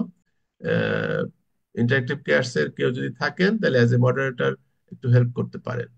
ইন্টারেক্টিভ কেয়ার্স এর কেউ যদি থাকেন তাহলে অ্যাজ এ মডারেটর একটু হেল্প করতে পারেন।